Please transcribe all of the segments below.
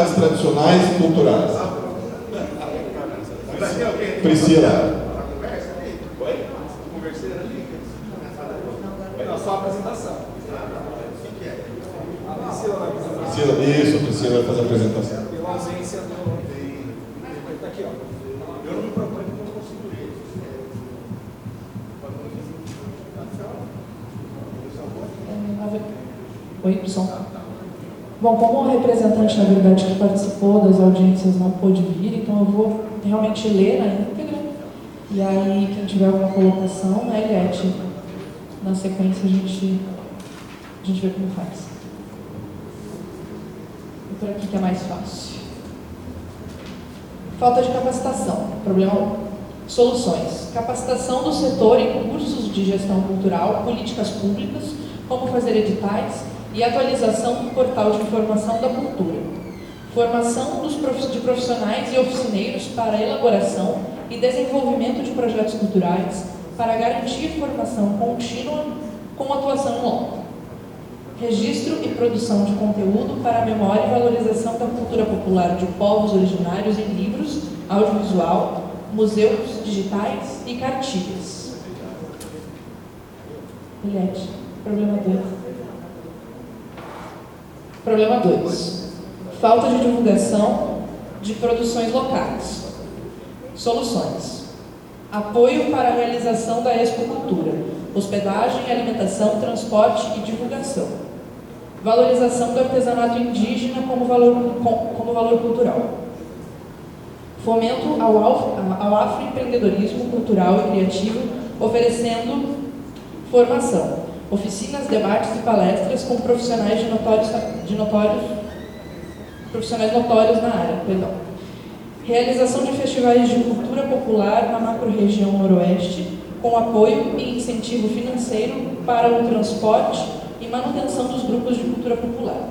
mais tradicionais e culturais. Priscila. Só a apresentação. Priscila, isso, a Priscila vai fazer a apresentação. Pela ausência do... Está aqui, ó. Eu não me proponho que não consigo ler. Oi, pessoal. Bom, como representante, na verdade, que participou das audiências não pôde vir, então eu vou realmente ler na íntegra. E aí, quem tiver alguma colocação, né, Eliette, na sequência a gente vê como faz. E por aqui que é mais fácil. Falta de capacitação. Problema 1. Soluções. Capacitação do setor em cursos de gestão cultural, políticas públicas, como fazer editais e atualização do portal de informação da cultura. Formação de profissionais e oficineiros para elaboração e desenvolvimento de projetos culturais para garantir formação contínua com atuação em loco. Registro e produção de conteúdo para a memória e valorização da cultura popular de povos originários em livros, audiovisual, museus digitais e cartilhas. Eliette, problema 2. Problema 2. Falta de divulgação de produções locais. Soluções. Apoio para a realização da Expo Cultura. Hospedagem, alimentação, transporte e divulgação. Valorização do artesanato indígena como valor cultural. Fomento ao afroempreendedorismo cultural e criativo, oferecendo formação, oficinas, debates e palestras com profissionais profissionais notórios na área. Realização de festivais de cultura popular na macro-região noroeste, com apoio e incentivo financeiro para o transporte e manutenção dos grupos de cultura popular.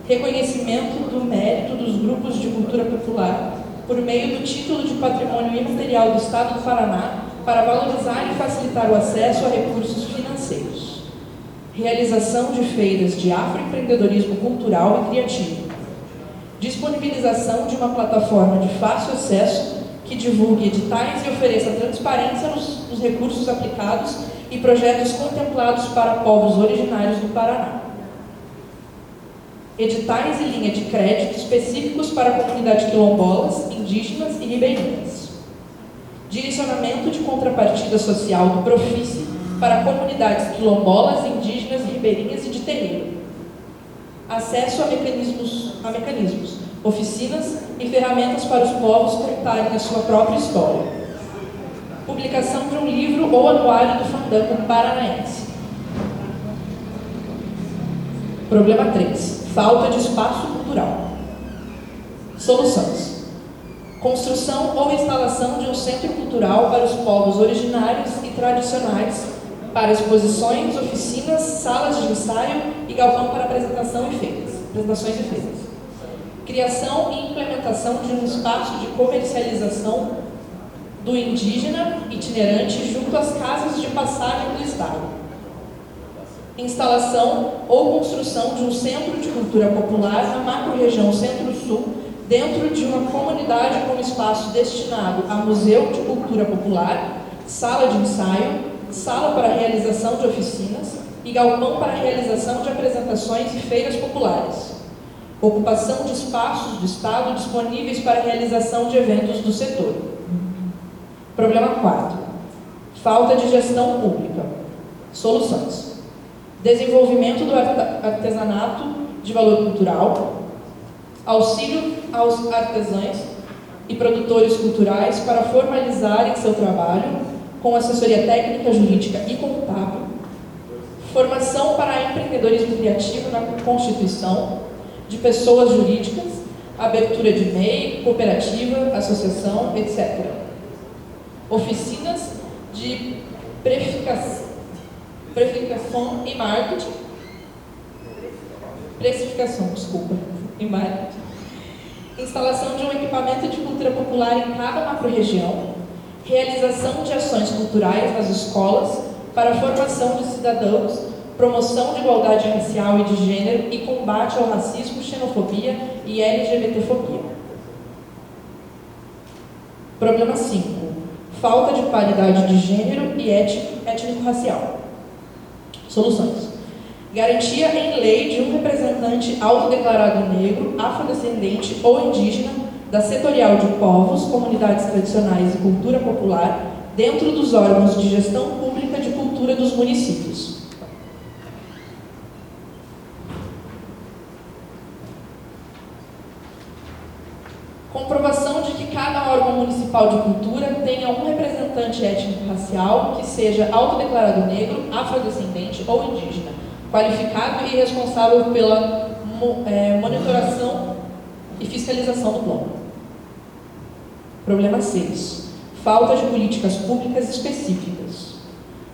Reconhecimento do mérito dos grupos de cultura popular por meio do título de Patrimônio Imaterial do Estado do Paraná para valorizar e facilitar o acesso a recursos financeiros. Realização de feiras de afroempreendedorismo cultural e criativo. Disponibilização de uma plataforma de fácil acesso que divulgue editais e ofereça transparência nos recursos aplicados e projetos contemplados para povos originários do Paraná. Editais e linha de crédito específicos para a comunidade quilombolas, indígenas e ribeirinhas. Direcionamento de contrapartida social do Profice para comunidades quilombolas, indígenas, ribeirinhas e de terreiro. Acesso a mecanismos, oficinas e ferramentas para os povos contarem a sua própria história. Publicação de um livro ou anuário do fandango paranaense. Problema 3. Falta de espaço cultural. Soluções. Construção ou instalação de um centro cultural para os povos originários e tradicionais, para exposições, oficinas, salas de ensaio e galpão para apresentações e feiras. Criação e implementação de um espaço de comercialização do indígena itinerante junto às casas de passagem do Estado. Instalação ou construção de um centro de cultura popular na macro-região Centro-Sul, dentro de uma comunidade com espaço destinado a museu de cultura popular, sala de ensaio, sala para realização de oficinas e galpão para realização de apresentações e feiras populares. Ocupação de espaços do Estado disponíveis para a realização de eventos do setor. Problema 4. Falta de gestão pública. Soluções. Desenvolvimento do artesanato de valor cultural. Auxílio aos artesãos e produtores culturais para formalizarem seu trabalho com assessoria técnica, jurídica e contábil. Formação para empreendedorismo criativo na Constituição de pessoas jurídicas, abertura de MEI, cooperativa, associação, etc. Oficinas de precificação e marketing. E marketing. Instalação de um equipamento de cultura popular em cada macro-região. Realização de ações culturais nas escolas para a formação de cidadãos, promoção de igualdade racial e de gênero e combate ao racismo, xenofobia e LGBTfobia. Problema 5. Falta de paridade de gênero e étnico-racial. Soluções. Garantia em lei de um representante autodeclarado negro, afrodescendente ou indígena da setorial de povos, comunidades tradicionais e cultura popular dentro dos órgãos de gestão pública de cultura dos municípios. Comprovação de que cada órgão municipal de cultura tenha um representante étnico-racial que seja autodeclarado negro, afrodescendente ou indígena, qualificado e responsável pela monitoração e fiscalização do plano. Problema 6. Falta de políticas públicas específicas.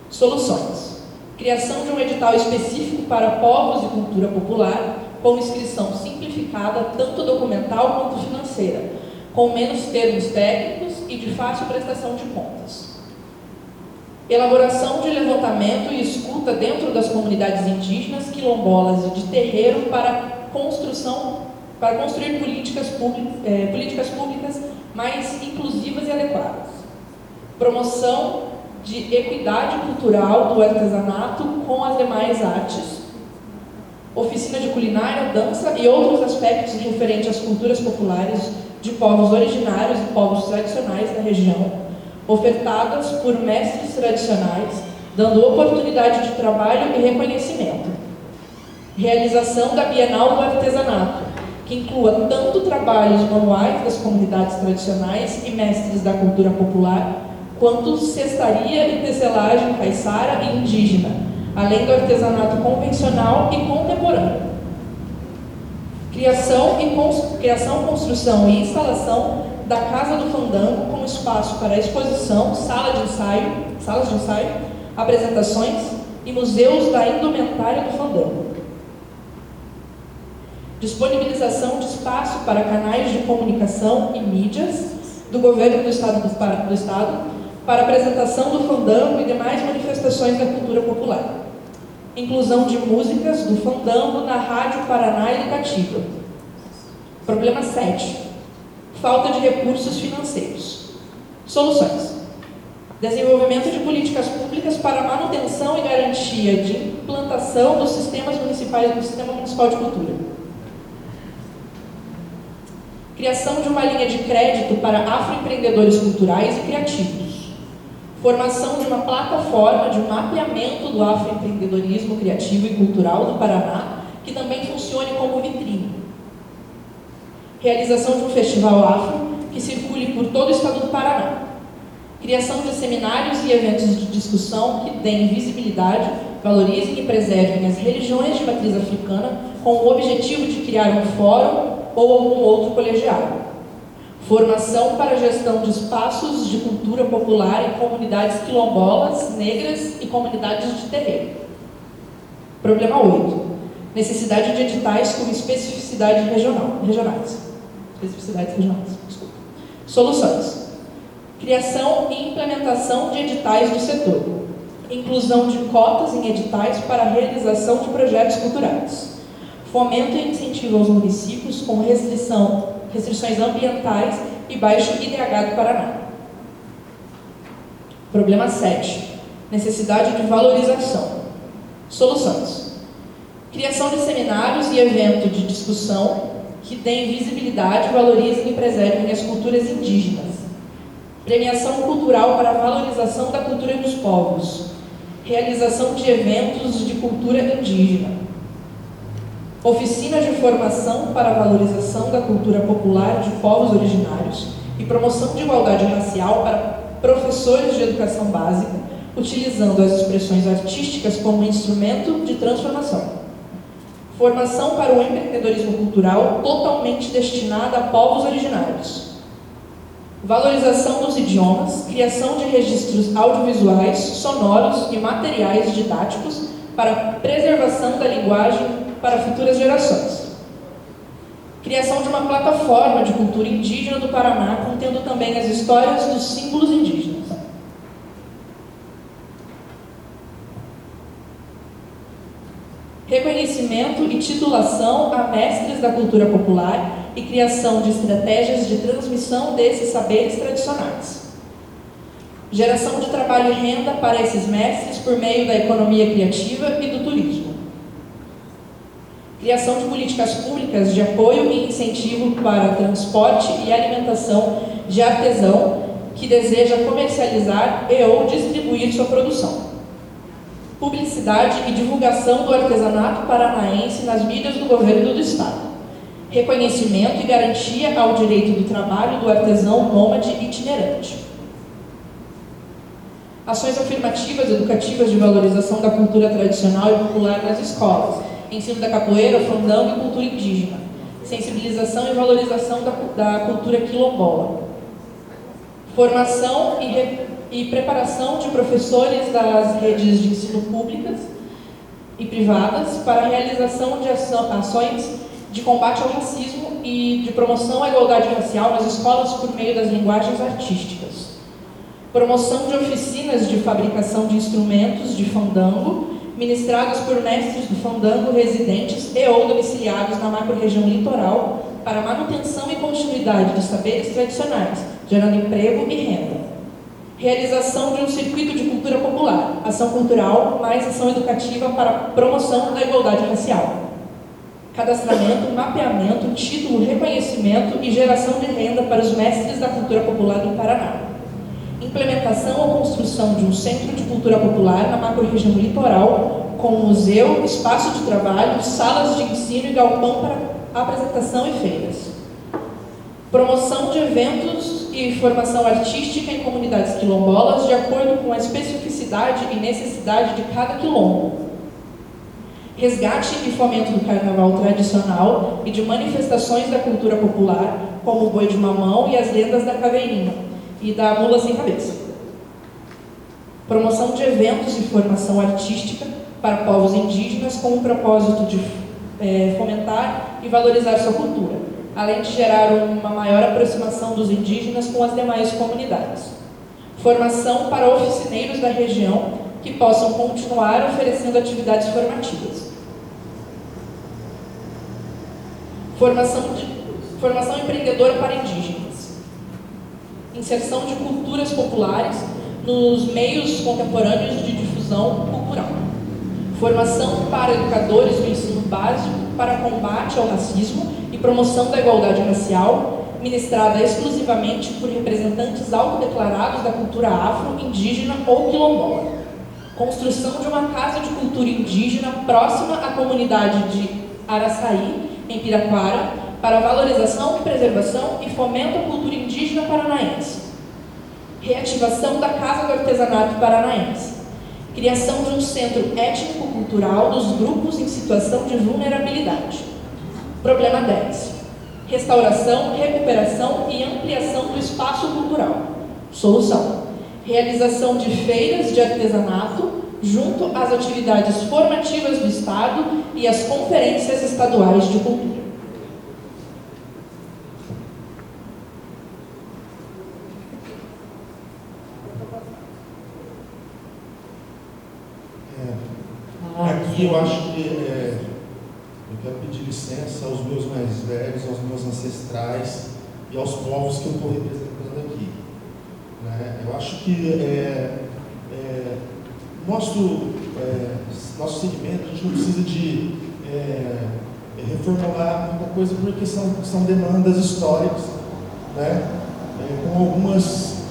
Soluções. Criação de um edital específico para povos e cultura popular, com inscrição simplificada, tanto documental quanto financeira, com menos termos técnicos e de fácil prestação de contas. Elaboração de levantamento e escuta dentro das comunidades indígenas, quilombolas e de terreiro para construir políticas públicas mais inclusivas e adequadas. Promoção de equidade cultural do artesanato com as demais artes. Oficina de culinária, dança e outros aspectos referentes às culturas populares de povos originários e povos tradicionais da região, ofertadas por mestres tradicionais, dando oportunidade de trabalho e reconhecimento. Realização da Bienal do Artesanato, que inclua tanto trabalhos manuais das comunidades tradicionais e mestres da cultura popular, quanto cestaria e tecelagem caiçara e indígena, além do artesanato convencional e contemporâneo. Criação, construção e instalação da Casa do Fandango como espaço para exposição, salas de ensaio, apresentações e museus da indumentária do fandango. Disponibilização de espaço para canais de comunicação e mídias do governo do Estado para apresentação do fandango e demais manifestações da cultura popular. Inclusão de músicas do fandango na Rádio Paraná Educativa. Problema 7. Falta de recursos financeiros. Soluções. Desenvolvimento de políticas públicas para manutenção e garantia de implantação dos sistemas municipais do Sistema Municipal de Cultura. Criação de uma linha de crédito para afroempreendedores culturais e criativos. Formação de uma plataforma de mapeamento do afroempreendedorismo criativo e cultural do Paraná, que também funcione como vitrine. Realização de um festival afro que circule por todo o estado do Paraná. Criação de seminários e eventos de discussão que deem visibilidade, valorizem e preservem as religiões de matriz africana com o objetivo de criar um fórum ou algum outro colegiado. Formação para a gestão de espaços de cultura popular em comunidades quilombolas, negras e comunidades de terreiro. Problema 8. Necessidade de editais com especificidades regionais. Desculpa. Soluções. Criação e implementação de editais do setor. Inclusão de cotas em editais para a realização de projetos culturais. Fomento e incentivo aos municípios com restrições ambientais e baixo IDH do Paraná. Problema 7. Necessidade de valorização. Soluções. Criação de seminários e eventos de discussão que deem visibilidade, valorizem e preservem as culturas indígenas. Premiação cultural para a valorização da cultura dos povos. Realização de eventos de cultura indígena. Oficinas de formação para a valorização da cultura popular de povos originários e promoção de igualdade racial para professores de educação básica, utilizando as expressões artísticas como instrumento de transformação. Formação para o empreendedorismo cultural totalmente destinada a povos originários. Valorização dos idiomas, criação de registros audiovisuais, sonoros e materiais didáticos para preservação da linguagem para futuras gerações. Criação de uma plataforma de cultura indígena do Paraná, contendo também as histórias dos símbolos indígenas. Reconhecimento e e titulação a mestres da cultura popular e criação de estratégias de transmissão desses saberes tradicionais. Geração de trabalho e renda para esses mestres por meio da economia criativa e do turismo. Criação de políticas públicas de apoio e incentivo para transporte e alimentação de artesão que deseja comercializar e ou distribuir sua produção. Publicidade e divulgação do artesanato paranaense nas mídias do governo do Estado. Reconhecimento e garantia ao direito do trabalho do artesão nômade itinerante. Ações afirmativas educativas de valorização da cultura tradicional e popular nas escolas. Ensino da capoeira, fandango e cultura indígena. Sensibilização e valorização da cultura quilombola. Formação e preparação de professores das redes de ensino públicas e privadas para a realização de ações de combate ao racismo e de promoção à igualdade racial nas escolas por meio das linguagens artísticas. Promoção de oficinas de fabricação de instrumentos de fandango, ministrados por mestres do fandango residentes e ou domiciliados na macro-região litoral, para manutenção e continuidade de saberes tradicionais, gerando emprego e renda. Realização de um circuito de cultura popular, ação cultural mais ação educativa para promoção da igualdade racial. Cadastramento, mapeamento, título, reconhecimento e geração de renda para os mestres da cultura popular do Paraná. Implementação ou construção de um centro de cultura popular na macro-região litoral, com museu, espaço de trabalho, salas de ensino e galpão para apresentação e feiras. Promoção de eventos e formação artística em comunidades quilombolas de acordo com a especificidade e necessidade de cada quilombo. Resgate e fomento do carnaval tradicional e de manifestações da cultura popular, como o boi de mamão e as lendas da caveirinha e da mula sem cabeça. Promoção de eventos e formação artística para povos indígenas com o propósito de fomentar e valorizar sua cultura, além de gerar uma maior aproximação dos indígenas com as demais comunidades. Formação para oficineiros da região que possam continuar oferecendo atividades formativas. Formação empreendedora para indígenas. Inserção de culturas populares nos meios contemporâneos de difusão cultural. Formação para educadores do ensino básico para combate ao racismo e promoção da igualdade racial, ministrada exclusivamente por representantes autodeclarados da cultura afro, indígena ou quilombola. Construção de uma casa de cultura indígena próxima à comunidade de Araçaí, em Piraquara, para valorização, preservação e fomento à cultura indígena paranaense. Reativação da Casa do Artesanato Paranaense. Criação de um centro étnico-cultural dos grupos em situação de vulnerabilidade. Problema 10. Restauração, recuperação e ampliação do espaço cultural. Solução. Realização de feiras de artesanato junto às atividades formativas do Estado e às conferências estaduais de cultura. Aqui eu acho que eu quero pedir licença aos meus mais velhos, aos meus ancestrais e aos povos que eu estou representando aqui. Né? Eu acho que nosso segmento, a gente não precisa de reformular muita coisa, porque são demandas históricas, né? Com algumas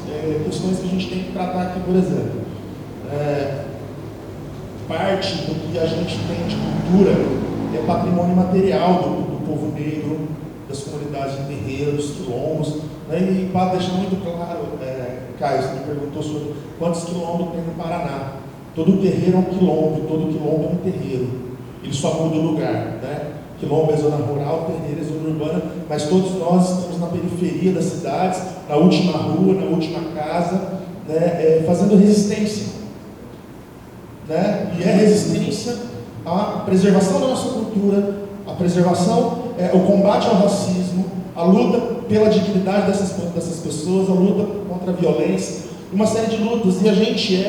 questões que a gente tem que tratar aqui, por exemplo. Parte do que a gente tem de cultura é patrimônio material do povo negro, das comunidades de terreiros, quilombos, né? E para deixar muito claro, Caio, você me perguntou sobre quantos quilombos tem no Paraná. Todo terreiro é um quilombo, todo quilombo é um terreiro. Ele só muda o lugar, né? Quilombo é zona rural, terreiro é zona urbana, mas todos nós estamos na periferia das cidades, na última rua, na última casa, né? Fazendo resistência. Né? E é resistência à preservação da nossa cultura, a preservação, o combate ao racismo, a luta pela dignidade dessas pessoas, a luta contra a violência, uma série de lutas, e a gente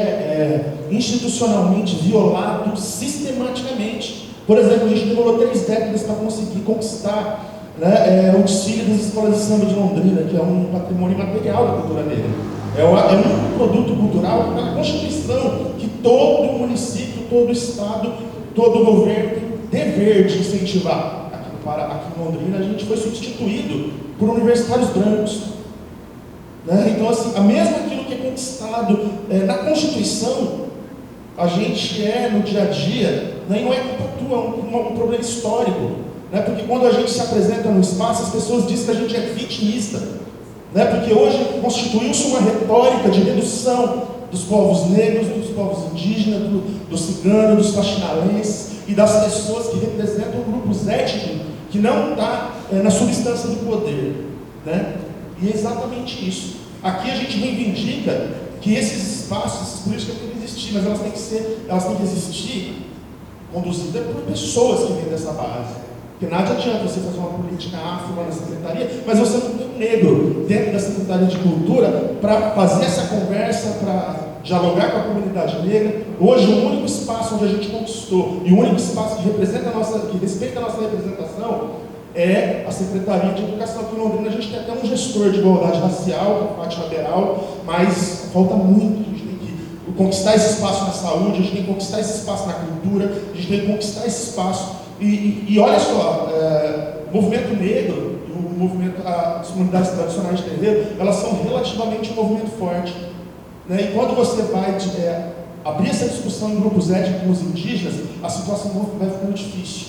institucionalmente violado sistematicamente Por exemplo, a gente demorou 3 décadas para conseguir conquistar, né, o desfile das escolas de samba de Londrina, que é um patrimônio imaterial da cultura negra. É um produto cultural que está na Constituição, que todo município, todo estado, todo governo tem dever de incentivar. Aqui em Londrina, a gente foi substituído por universitários brancos. Né? Então, assim, mesmo aquilo que é conquistado na Constituição, a gente no dia a dia, né, e não é culpa tua, é um problema histórico. Né? Porque quando a gente se apresenta no espaço, as pessoas dizem que a gente é vitimista. Né? Porque hoje constituiu-se uma retórica de redução dos povos negros, dos povos indígenas, dos ciganos, dos faxinalenses e das pessoas que representam grupos étnicos que não estão na substância do poder. Né? E é exatamente isso. Aqui a gente reivindica que esses espaços, essas políticas têm que existir, mas elas têm que existir conduzidas por pessoas que vêm dessa base. Porque nada adianta você fazer uma política afro lá na secretaria, mas você não tem um negro dentro da Secretaria de Cultura para fazer essa conversa, para dialogar com a comunidade negra. Hoje, o único espaço onde a gente conquistou e o único espaço que respeita a nossa representação é a Secretaria de Educação. Aqui em Londrina a gente tem até um gestor de igualdade racial, que é a Fátima Beral, mas falta muito. A gente tem que conquistar esse espaço na saúde, a gente tem que conquistar esse espaço na cultura, a gente tem que conquistar esse espaço. E olha só, o movimento negro e o movimento, as comunidades tradicionais de terreiro, elas são relativamente um movimento forte. Né? E quando você vai abrir essa discussão em grupos étnicos indígenas, a situação vai ficando difícil.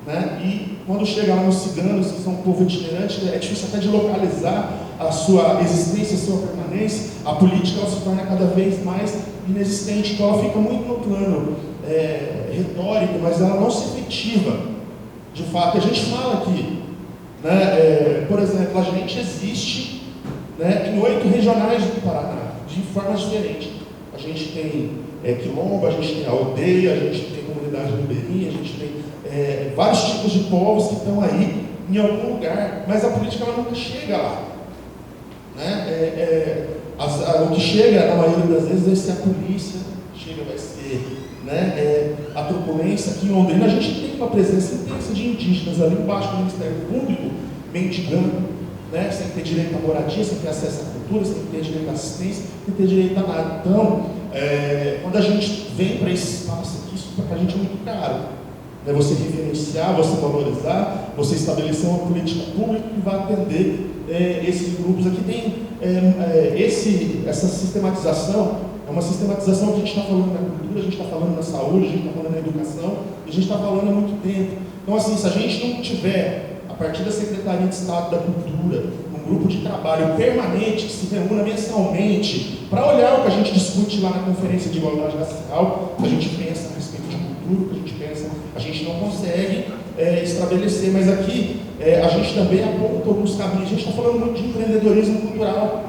Né? E quando chega lá nos ciganos, que são um povo itinerante, é difícil até de localizar a sua existência, a sua permanência. A política ela se torna cada vez mais inexistente, então ela fica muito no plano retórico, mas ela não se efetiva. De fato, a gente fala aqui, né? Por exemplo, a gente existe, né, em 8 regionais do Paraná, de formas diferentes. A gente tem quilombo, a gente tem aldeia, a gente tem comunidade ribeirinha, a gente tem vários tipos de povos que estão aí em algum lugar, mas a política ela nunca chega lá. Né? O que chega, na maioria das vezes, vai ser a polícia, vai ser, né, a truculência. Aqui em Londrina a gente tem uma presença intensa de indígenas ali embaixo do Ministério Público, mendigando, né, sem ter direito à moradia, sem ter acesso à cultura, sem ter direito à assistência, sem ter direito a nada. Então, quando a gente vem para esse espaço aqui, isso para a gente é muito caro. Né, você reverenciar, você valorizar, você estabelecer uma política pública que vai atender esses grupos. Aqui tem essa sistematização. É uma sistematização que a gente está falando na cultura, a gente está falando na saúde, a gente está falando na educação, e a gente está falando há muito tempo. Então, assim, se a gente não tiver, a partir da Secretaria de Estado da Cultura, um grupo de trabalho permanente que se reúna mensalmente para olhar o que a gente discute lá na Conferência de Igualdade Racial, o que a gente pensa a respeito de cultura, o que a gente pensa, a gente não consegue estabelecer. Mas aqui a gente também aponta alguns caminhos. A gente está falando muito de empreendedorismo cultural,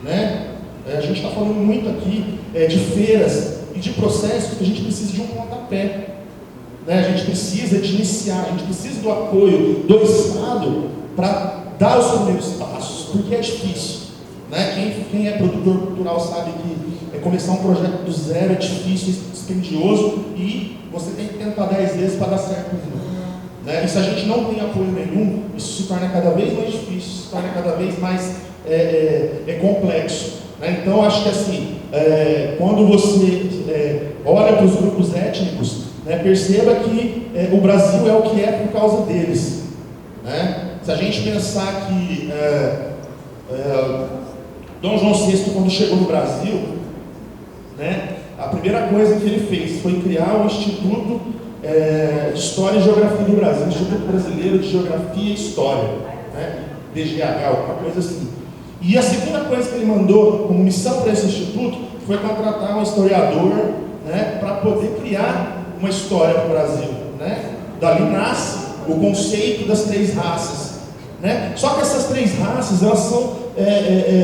né? A gente está falando muito aqui de feiras e de processos que a gente precisa de um pontapé. Né? A gente precisa de iniciar, a gente precisa do apoio do Estado para dar os primeiros passos, porque é difícil. Né? Quem é produtor cultural sabe que começar um projeto do zero é difícil, dispendioso, e você tem que tentar 10 vezes para dar certo. Né? E se a gente não tem apoio nenhum, isso se torna cada vez mais difícil, se torna cada vez mais complexo. Né? Então, acho que assim, quando você olha para os grupos étnicos, né, perceba que o Brasil é o que é por causa deles. Né? Se a gente pensar que Dom João VI, quando chegou no Brasil, né, a primeira coisa que ele fez foi criar o Instituto de História e Geografia do Brasil, Instituto Brasileiro de Geografia e História, né, DGH, alguma coisa assim. E a segunda coisa que ele mandou como missão para esse instituto foi contratar um historiador, né, para poder criar uma história para o Brasil. Né? Dali nasce o conceito das 3 raças. Né? Só que essas 3 raças elas são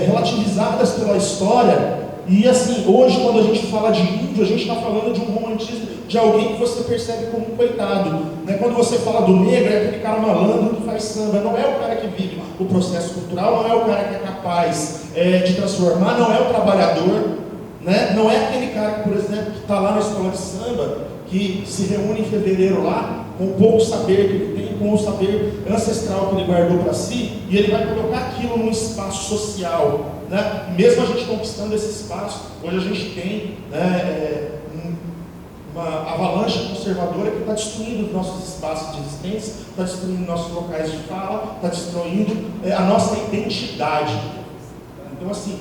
relativizadas pela história. E assim, hoje quando a gente fala de índio, a gente está falando de um romantismo de alguém que você percebe como um coitado. Né? Quando você fala do negro, é aquele cara malandro que faz samba. Não é o cara que vive o processo cultural, não é o cara que é capaz de transformar, não é o trabalhador. Né? Não é aquele cara, por exemplo, que está lá na escola de samba que se reúne em fevereiro lá, com o pouco saber que ele tem, com o saber ancestral que ele guardou para si, e ele vai colocar aquilo num espaço social, né? Mesmo a gente conquistando esse espaço, hoje a gente tem, né, uma avalanche conservadora que está destruindo os nossos espaços de existência, está destruindo nossos locais de fala, está destruindo a nossa identidade. Então, assim,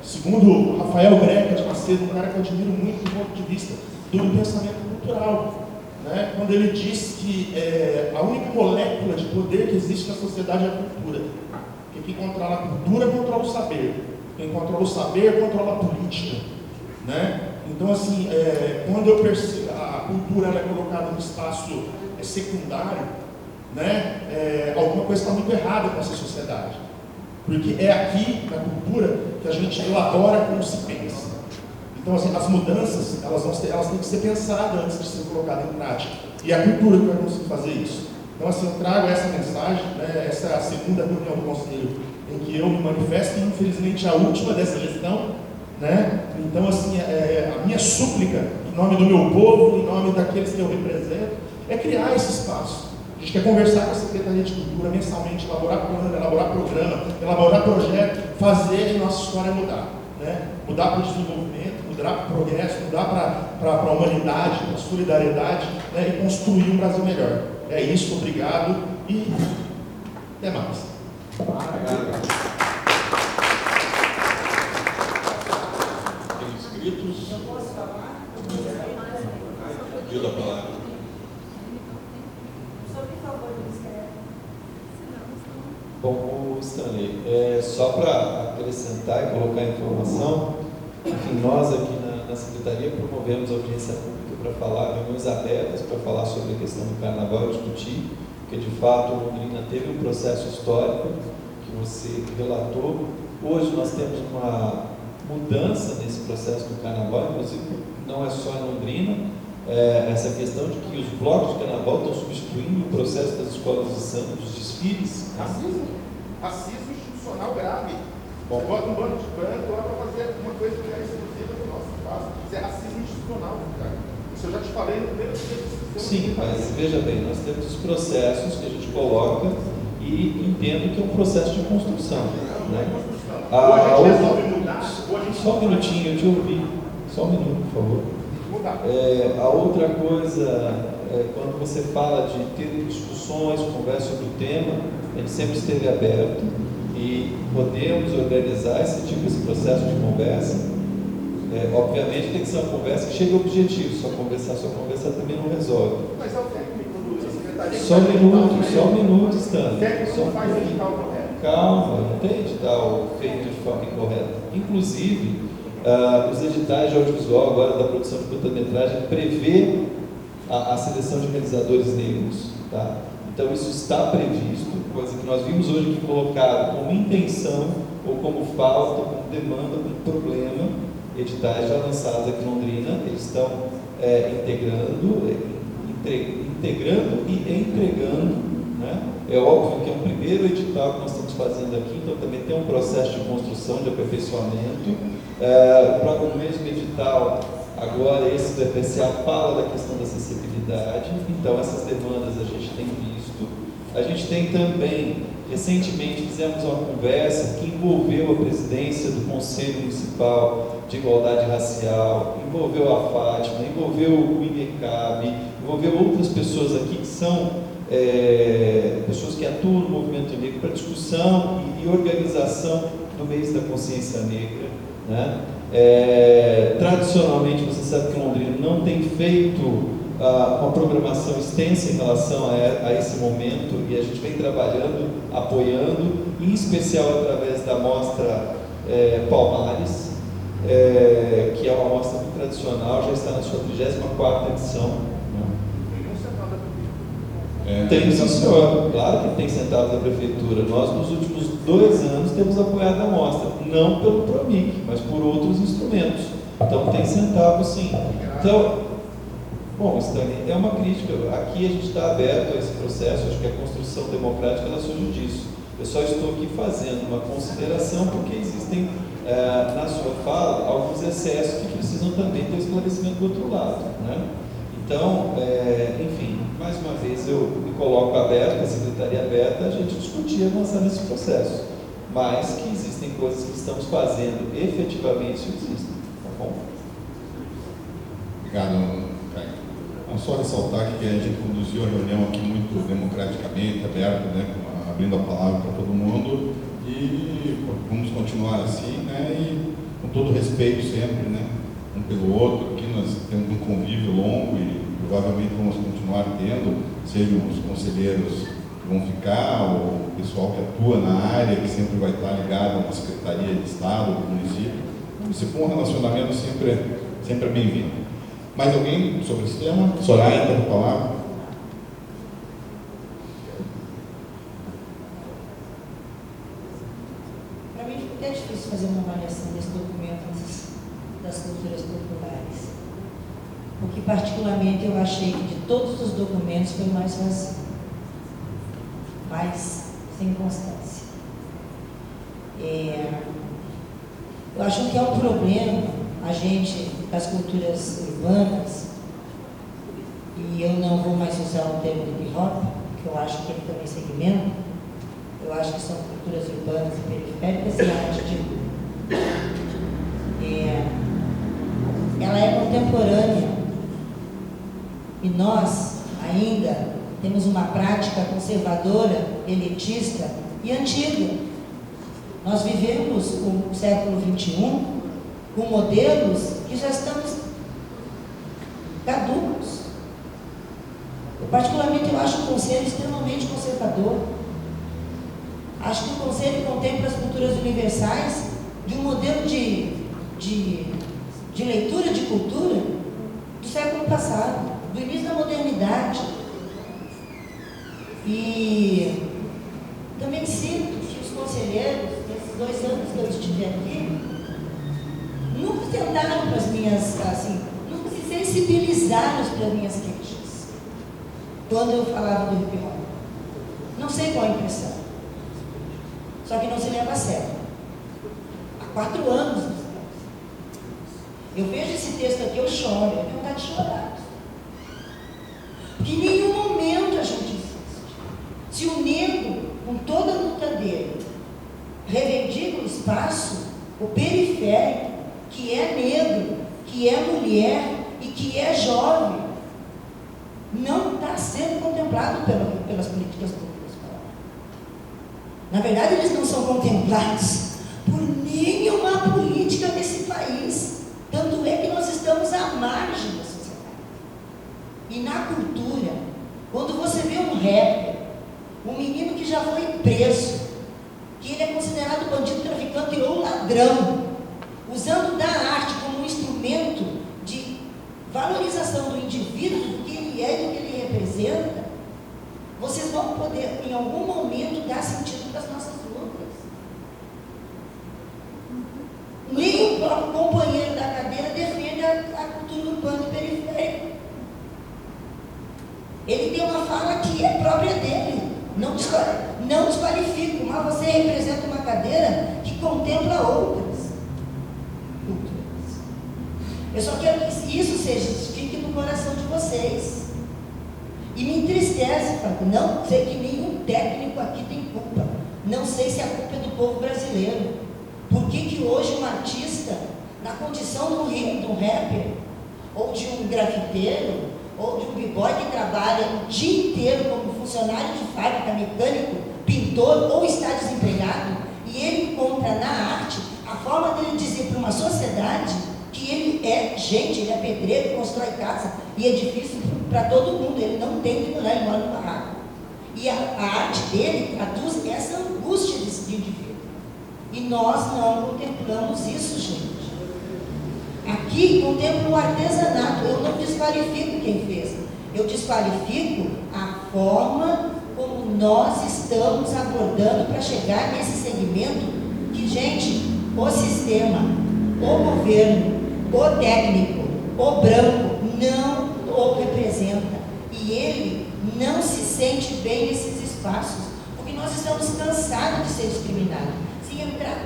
segundo Rafael Greca de Macedo, um cara que eu admiro muito do ponto de vista do pensamento cultural, né? Quando ele diz que a única molécula de poder que existe na sociedade é a cultura. Porque quem controla a cultura controla o saber. Quem controla o saber controla a política, né? Então, assim, quando eu percebo a cultura ela é colocada no espaço secundário, né? Alguma coisa está muito errada com essa sociedade. Porque é aqui, na cultura, que a gente elabora como se pensa. Então, assim, as mudanças, elas têm que ser pensadas antes de ser colocadas em prática. E é a cultura que vai conseguir fazer isso. Então, assim, eu trago essa mensagem, né? Essa é a segunda reunião do Conselho em que eu me manifesto, e infelizmente a última dessa gestão, né? Então, assim, a minha súplica, em nome do meu povo, em nome daqueles que eu represento, é criar esse espaço. A gente quer conversar com a Secretaria de Cultura mensalmente, elaborar plano, elaborar programa, elaborar projeto, fazer a nossa história mudar, né? Mudar para o desenvolvimento, mudar para o progresso, mudar para a humanidade, para a solidariedade, né? E construir um Brasil melhor. É isso, obrigado e até mais. Tem inscritos? Pedido a palavra. Bom, Stanley, só para acrescentar e colocar informação, enfim, nós aqui na Secretaria promovemos audiência pública para falar, reuniões abertas para falar sobre a questão do Carnaval e discutir, porque de fato Londrina teve um processo histórico que você relatou. Hoje nós temos uma mudança nesse processo do Carnaval, inclusive não é só em Londrina, essa questão de que os blocos de Carnaval estão substituindo o processo das escolas de samba, dos desfiles. Racismo institucional grave. Você bota um bando de branco lá para fazer uma coisa que é exclusiva do nosso espaço. Isso é racismo institucional, cara. Isso eu já te falei no primeiro dia. Sim, mas veja bem, nós temos os processos que a gente coloca e entendo que é um processo de construção. Né? Ou a gente resolve mudar, ou a gente... Só um minutinho, eu te ouvi. Só um minuto, por favor. A outra coisa, quando você fala de ter discussões, conversa sobre o tema, a gente sempre esteve aberto e podemos organizar esse processo de conversa. Obviamente tem que ser uma conversa que chegue ao objetivo, só conversar também não resolve. Mas é o técnico do secretário. Só um minuto, Stanley. O técnico não faz o edital correto. Calma, não tem edital feito de forma incorreta. Inclusive, os editais de audiovisual agora da produção de curta-metragem prevê a seleção de realizadores negros, tá? Então isso está previsto, coisa que nós vimos hoje que colocaram como intenção ou como falta, como demanda, como problema. Editais já lançados aqui em Londrina, eles estão integrando e entregando, né? É óbvio que é um primeiro edital que nós estamos fazendo aqui, então também tem um processo de construção, de aperfeiçoamento. Para o mesmo edital, agora esse do EPCA fala da questão da acessibilidade, então essas demandas a gente tem visto. A gente tem também, recentemente fizemos uma conversa que envolveu a presidência do Conselho Municipal de Igualdade Racial, envolveu a Fátima, envolveu o IMECAB, envolveu outras pessoas aqui que são pessoas que atuam no movimento negro para discussão e organização do mês da consciência negra. Né? Tradicionalmente, você sabe que Londrina não tem feito uma programação extensa em relação a esse momento, e a gente vem trabalhando, apoiando, em especial através da mostra Palmares, que é uma mostra muito tradicional, já está na sua 34ª edição. Tem, sim, senhor. Claro que tem centavos da prefeitura. Nós, nos últimos 2 anos, temos apoiado a mostra, não pelo PROMIC, mas por outros instrumentos. Então, tem centavos, sim. Então, bom, Stanley, é uma crítica. Aqui a gente está aberto a esse processo. Acho que a construção democrática ela surge disso. Eu só estou aqui fazendo uma consideração porque existem, na sua fala, alguns excessos que precisam também ter esclarecimento do outro lado, né? Então, enfim, mais uma vez eu me coloco aberto, a secretaria aberta, a gente discutir e avançar nesse processo, mas que existem coisas que estamos fazendo efetivamente, isso existe, tá bom? Obrigado, Caio. Vamos só ressaltar que a gente conduziu a reunião aqui muito democraticamente, aberta, né, abrindo a palavra para todo mundo, e vamos continuar assim, né, e com todo respeito sempre, né, um pelo outro. Aqui nós temos um convívio longo e provavelmente vamos continuar tendo, sejam os conselheiros que vão ficar, ou o pessoal que atua na área, que sempre vai estar ligado a uma secretaria de Estado, do município. Esse bom relacionamento sempre é bem-vindo. Mais alguém sobre esse tema? Soraya, tem a palavra. Para mim é difícil fazer uma avaliação desse documento das culturas populares, porque particularmente eu achei que de todos os documentos foi o mais vazio, mais sem constância. Eu acho que é um problema a gente, das culturas urbanas, e eu não vou mais usar o termo do hip-hop, que eu acho que ele também segmenta. Eu acho que são culturas urbanas e periféricas e arte de rua. Ela é contemporânea e nós ainda temos uma prática conservadora, elitista e antiga. Nós vivemos o século XXI com modelos que já estamos caducos. Particularmente, eu acho o Conselho extremamente conservador. Acho que o Conselho contempla as culturas universais de um modelo de leitura de cultura do século passado, do início da modernidade. E também sinto que os conselheiros, nesses 2 anos que eu estive aqui, nunca tentaram para as minhas, assim, nunca se sensibilizaram para as minhas queixas, quando eu falava do hip hop. Não sei qual a impressão, só que não se leva a sério. Há 4 anos, eu vejo esse texto aqui, eu choro, eu tenho vontade de chorar. Porque em nenhum momento a gente insiste. Se o negro, com toda a luta dele, reivindica o espaço, o periférico, que é negro, que é mulher e que é jovem, não está sendo contemplado pelas políticas públicas. Na verdade, eles não são contemplados por nenhuma política desse país. Tanto é que nós estamos à margem da sociedade. E na cultura, quando você vê um rapper, um menino que já foi preso, que ele é considerado bandido, traficante ou ladrão, usando da arte como um instrumento de valorização do indivíduo, do que ele é e do que ele representa, vocês vão poder, em algum momento, dar sentido para as nossas lutas. Nem o próprio companheiro da cadeira defende a cultura urbana e periférica. Ele tem uma fala que é própria dele. Não desqualifico, mas você representa uma cadeira que contempla outras culturas. Eu só quero que isso fique no coração de vocês. E me entristece, não sei que nenhum técnico aqui tem culpa. Não sei se a culpa é do povo brasileiro. Por que hoje um artista, na condição de um rapper, ou de um grafiteiro, ou de um b-boy que trabalha o dia inteiro como funcionário de fábrica, mecânico, pintor, ou está desempregado, e ele encontra na arte a forma dele dizer para uma sociedade que ele é gente, ele é pedreiro, constrói casa e edifício para todo mundo, ele não tem que morar, ele mora no barraco. E a arte dele traduz essa angústia desse indivíduo. E nós não contemplamos isso, gente. Aqui contempla o artesanato. Eu não desqualifico quem fez, eu desqualifico a forma como nós estamos abordando para chegar nesse segmento que, gente, o sistema, o governo, o técnico, o branco não o representa, e ele não se sente bem nesses espaços, porque nós nós estamos cansados de ser discriminados.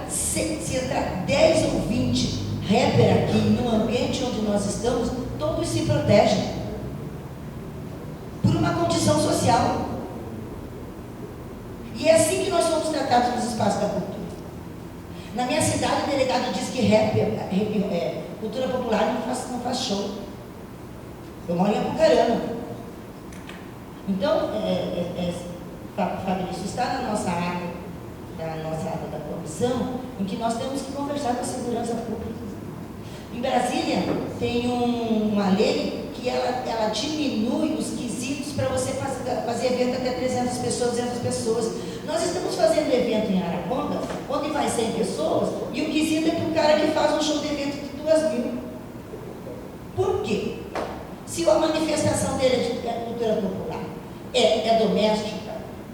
Se entrar 10 ou 20 rapper aqui no ambiente onde nós estamos, todos se protegem por uma condição social. E é assim que nós somos tratados nos espaços da cultura. Na minha cidade, o delegado diz que cultura popular não faz show. Eu moro em Apucarana. Então, Fabrício, está na nossa ata da comissão, em que nós temos que conversar com a segurança pública. Em Brasília, tem uma lei que ela diminui os quesitos para você fazer evento até 300 pessoas, 200 pessoas. Nós estamos fazendo evento em Arapongas, onde vai 100 pessoas, e o quesito é para o cara que faz um show de evento de 2.000. Por quê? Se a manifestação dele é cultura popular, é doméstica,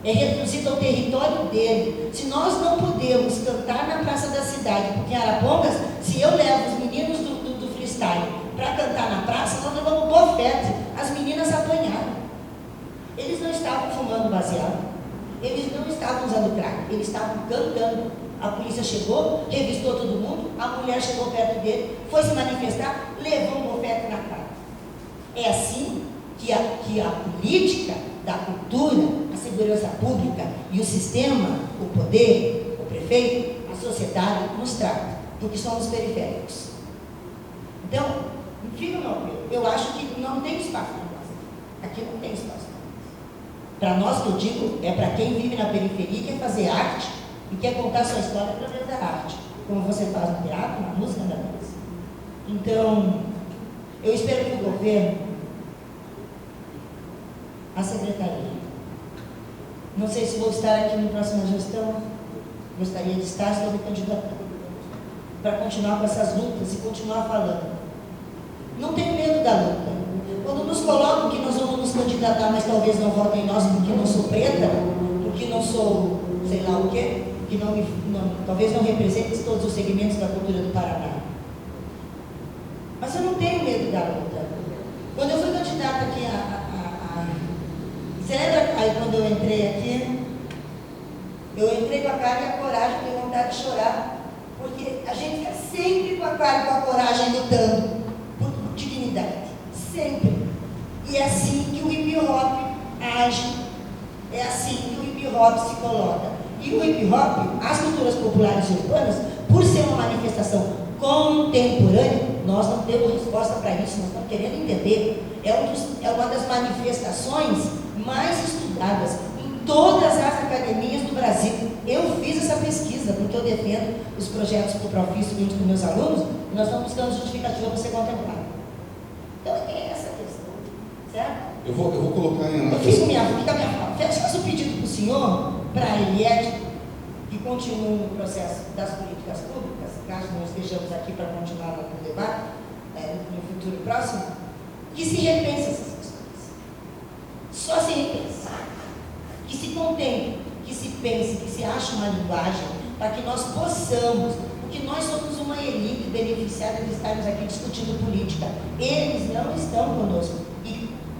é reduzida ao território dele, se nós não podemos cantar na praça da cidade, porque em Arapongas, se eu levo os meninos do freestyle para cantar na praça, nós levamos bofete, as meninas apanharam. Eles não estavam fumando baseado, eles não estavam usando crack, eles estavam cantando. A polícia chegou, revistou todo mundo, a mulher chegou perto dele, foi se manifestar, levou um bofete na cara. É assim que a política da cultura, a segurança pública e o sistema, o poder, o prefeito, a sociedade nos trata, porque somos periféricos. Então, enfim, eu acho que não tem espaço para nós. Aqui não tem espaço. Para nós, que eu digo, é para quem vive na periferia e quer fazer arte e quer contar sua história através da arte, como você faz no teatro, na música, na dança. Então, eu espero que o governo, a secretaria, não sei se vou estar aqui na próxima gestão, gostaria de estar, estou me candidatando, para continuar com essas lutas e continuar falando. Não tenho medo da luta. Quando nos colocam que nós vamos nos candidatar, mas talvez não votem em nós porque não sou preta, porque não sou sei lá o quê, que talvez não represente todos os segmentos da cultura do Paraná. Mas eu não tenho medo da luta. Quando eu fui candidata aqui você lembra aí quando eu entrei aqui? Eu entrei com a cara e a coragem, tenho vontade de chorar, porque a gente fica sempre com a cara e com a coragem lutando por dignidade. Sempre. E é assim que o hip hop age, é assim que o hip hop se coloca. E o hip hop, as culturas populares e urbanas, por ser uma manifestação contemporânea, nós não temos resposta para isso, nós estamos querendo entender. É uma das manifestações mais estudadas em todas as academias do Brasil. Eu fiz essa pesquisa, porque eu defendo os projetos para o Profício junto com meus alunos, e nós estamos buscando justificativa para ser contemplado. Então, é essa a questão, certo? Eu vou colocar em... Fica minha fala. Faço um pedido para o senhor, para a Eliette, que continue o processo das políticas públicas, caso não estejamos aqui para continuar no debate, no futuro próximo, que se repense essas questões. Só se repense. Que se contemple, que se pense, que se ache uma linguagem para que nós possamos, porque nós somos uma elite beneficiada de estarmos aqui discutindo política. Eles não estão conosco.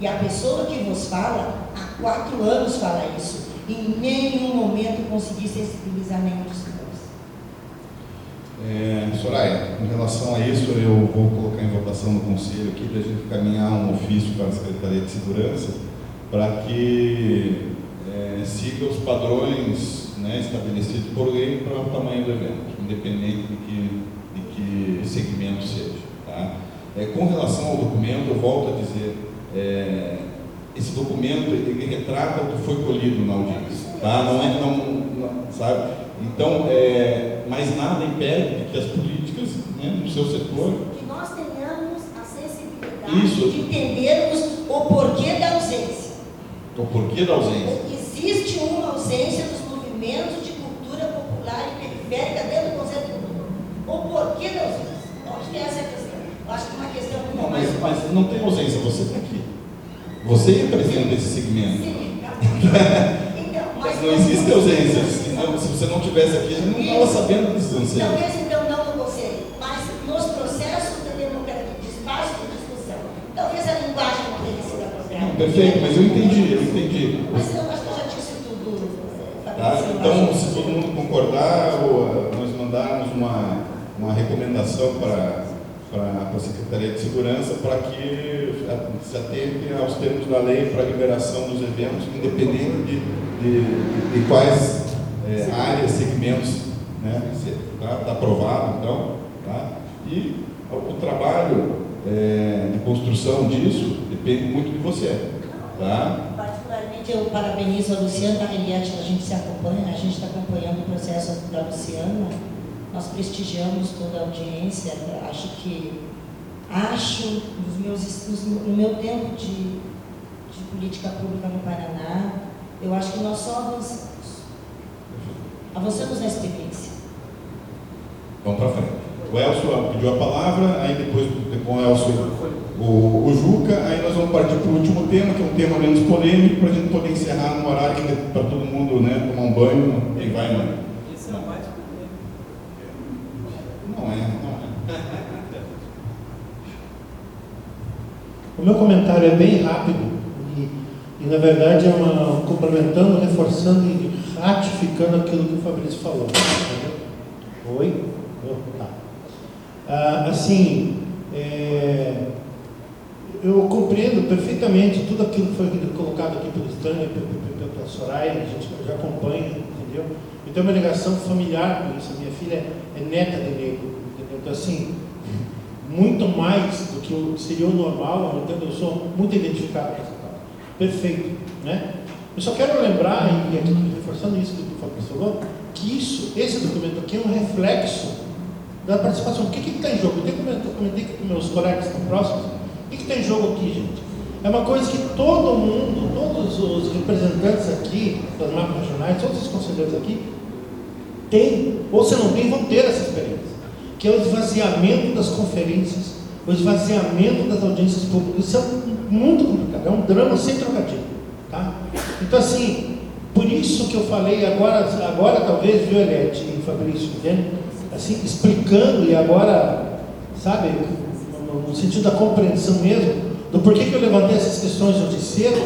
E a pessoa que vos fala, há 4 anos fala isso. Em nenhum momento consegui sensibilizar nenhum dos senhores. Soraya, em relação a isso, eu vou colocar em votação no Conselho aqui para a gente encaminhar um ofício para a Secretaria de Segurança para que siga os padrões estabelecidos por lei para o tamanho do evento, independente de que segmento seja. Tá? Com relação ao documento, eu volto a dizer, esse documento ele retrata o que foi colhido na audiência, tá? Não, sabe? Então, mas nada impede que as políticas, no seu setor, que nós tenhamos a sensibilidade de entendermos o porquê da ausência. O porquê da ausência? Existe uma ausência dos movimentos de cultura popular e periférica dentro do Conselho Público. O porquê da ausência? Eu acho que essa é a questão. Eu acho que é uma questão muito não, mais... mas não tem ausência, você está aqui. Você representa esse segmento. Sim, então, mas não existe ausência. Se você não estivesse aqui, a gente não estava sabendo disso. Talvez então não no Conselho, mas nos processos de espaço de discussão. Talvez a linguagem não tenha sido apropriada. Perfeito, mas eu entendi. Mas eu acho que eu já disse tudo, Fabrício. Tá? Então, se todo mundo concordar, nós mandarmos uma recomendação para a Secretaria de Segurança para que se atente aos termos da lei para a liberação dos eventos, independente de quais áreas, segmentos, né? Está aprovado, então. Tá? E o trabalho de construção disso depende muito de você. Tá? Particularmente, eu parabenizo a Luciana Carriete, a gente se acompanha, a gente está acompanhando o processo da Luciana, nós prestigiamos toda a audiência, no meu tempo de política pública no Paraná, eu acho que nós só avançamos na experiência. Vamos para frente. O Elcio pediu a palavra, aí depois com o Elcio o Juca, aí nós vamos partir para o último tema, que é um tema menos polêmico, para a gente poder encerrar no horário que para todo mundo, né, tomar um banho. Quem vai, mano? Esse é o mais polêmico. Não é. O meu comentário é bem rápido e na verdade é complementando, reforçando e ratificando aquilo que o Fabrício falou. Entendeu? Oi? Tá. Eu compreendo perfeitamente tudo aquilo que foi colocado aqui pelo Stânia, pela Soraya, a gente já acompanha, entendeu? Eu tenho uma ligação familiar com isso, a minha filha é neta de negro, entendeu? Então, assim, muito mais do que seria o normal, eu sou muito identificado com essa causa. Perfeito, né? Eu só quero lembrar, e aqui reforçando isso que o Fabrício falou, que esse documento aqui é um reflexo da participação. O que está em jogo? Eu comentei com meus colegas que estão próximos. O que está em jogo aqui, gente? É uma coisa que todo mundo, todos os representantes aqui, das marcas regionais, todos os conselheiros aqui, têm, ou se não têm, vão ter essa experiência. Que é o esvaziamento das conferências, o esvaziamento das audiências públicas. Isso é muito complicado, é um drama sem trocadilho. Tá? Então, assim, por isso que eu falei agora talvez, viu, Eliette e Fabrício, entende? Assim, explicando e agora, sabe, no sentido da compreensão mesmo, do porquê que eu levantei essas questões de cedo,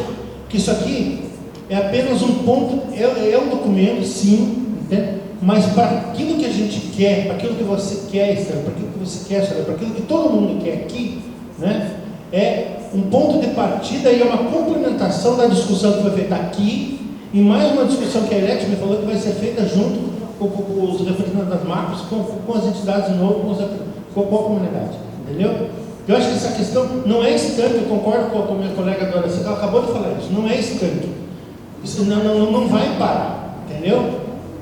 que isso aqui é apenas um ponto, é um documento, sim, entende? Mas para aquilo que a gente quer, para aquilo que você quer, para aquilo que você quer, para aquilo que todo mundo quer aqui, né? É um ponto de partida e é uma complementação da discussão que foi feita aqui, e mais uma discussão que a Eliette me falou que vai ser feita junto com os representantes das marcas, com as entidades de novo, com a comunidade, entendeu? Eu acho que essa questão não é estanque, eu concordo com a minha colega Dora, você acabou de falar isso, não é estanque, isso não vai parar, entendeu?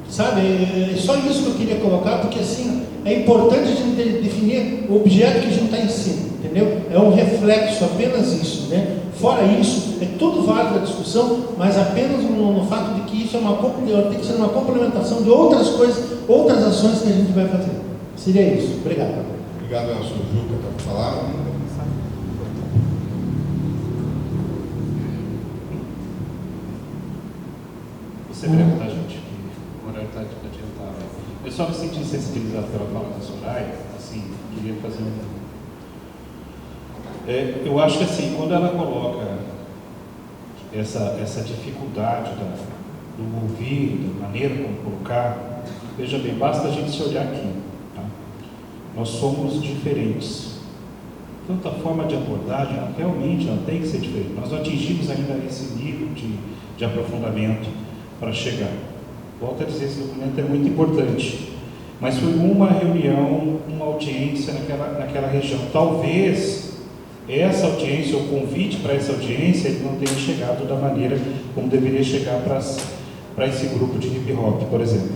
Sabe, é só isso que eu queria colocar, porque assim, é importante a gente definir o objeto que a gente está em cima, entendeu? É um reflexo, apenas isso, né? Fora isso, é tudo válido a discussão, mas apenas no fato de que isso tem que ser uma complementação de outras coisas, outras ações que a gente vai fazer. Seria isso. Obrigado. Obrigado, Elcio. Juca, para falar. Vou ser breve, tá, gente? O horário está adiantado. Eu só me senti sensibilizado pela fala da Soraya, assim, queria fazer eu acho que assim, quando ela coloca essa dificuldade do ouvir, da maneira como colocar, veja bem, basta a gente se olhar aqui. Tá? Nós somos diferentes. Tanto a forma de abordagem, realmente ela tem que ser diferente. Nós não atingimos ainda esse nível de aprofundamento para chegar. Volto a dizer, esse documento é muito importante. Mas foi uma reunião, uma audiência naquela região. Talvez essa audiência, o convite para essa audiência, ele não tenha chegado da maneira como deveria chegar para esse grupo de hip hop, por exemplo.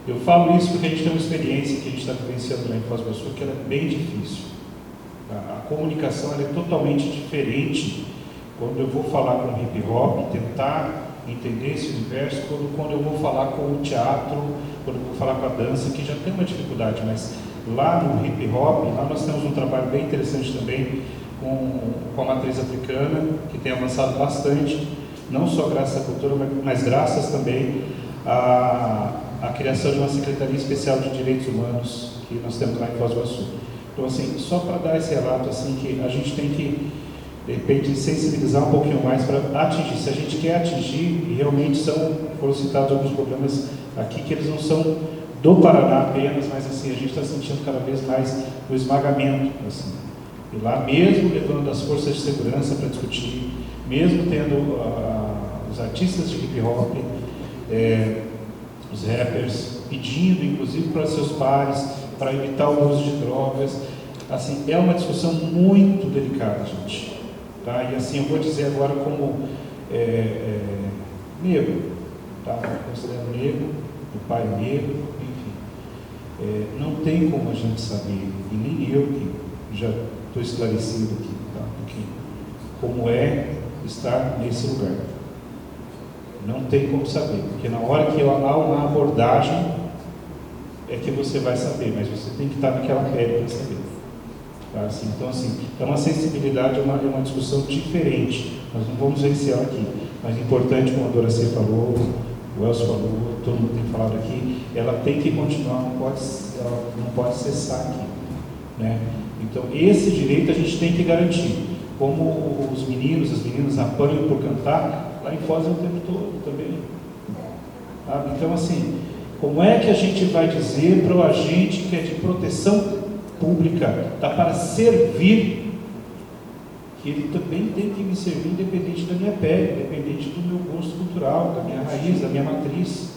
Eu falo isso porque a gente tem uma experiência que a gente está vivenciando lá em Foz do Iguaçu, que ela é bem difícil. A comunicação ela é totalmente diferente quando eu vou falar com hip hop, tentar entender esse universo, quando eu vou falar com o teatro, quando eu vou falar com a dança, que já tem uma dificuldade, mas lá no hip hop, lá nós temos um trabalho bem interessante também com a matriz africana, que tem avançado bastante, não só graças à cultura, mas graças também à criação de uma Secretaria Especial de Direitos Humanos, que nós temos lá em Foz do Iguaçu. Então, assim, só para dar esse relato, assim, que a gente tem que de repente, sensibilizar um pouquinho mais para atingir. Se a gente quer atingir, e realmente foram citados alguns problemas aqui, que eles não são do Paraná apenas, mas assim, a gente está sentindo cada vez mais o esmagamento, assim. E lá, mesmo levando as forças de segurança para discutir, mesmo tendo os artistas de hip hop, os rappers, pedindo, inclusive, para seus pares, para evitar o uso de drogas, assim, é uma discussão muito delicada, gente. Tá? E assim, eu vou dizer agora como negro, tá? Considerando negro, o pai negro, enfim. Não tem como a gente saber, e nem eu, que já estou esclarecido aqui, tá? Porque como é estar nesse lugar. Não tem como saber, porque na hora que há uma abordagem, é que você vai saber, mas você tem que estar naquela pele para saber. Tá? Assim, então, assim, é uma sensibilidade, é uma discussão diferente. Nós não vamos vencer ela aqui, mas importante, como a Doracê falou, o Elcio falou, todo mundo tem falado aqui, ela tem que continuar, ela não pode cessar aqui. Né? Então, esse direito a gente tem que garantir. Como os meninos, as meninas apanham por cantar, lá em Foz é o tempo todo também. Sabe? Então, assim, como é que a gente vai dizer para o agente que é de proteção pública, está para servir, que ele também tem que me servir independente da minha pele, independente do meu gosto cultural, da minha raiz, da minha matriz.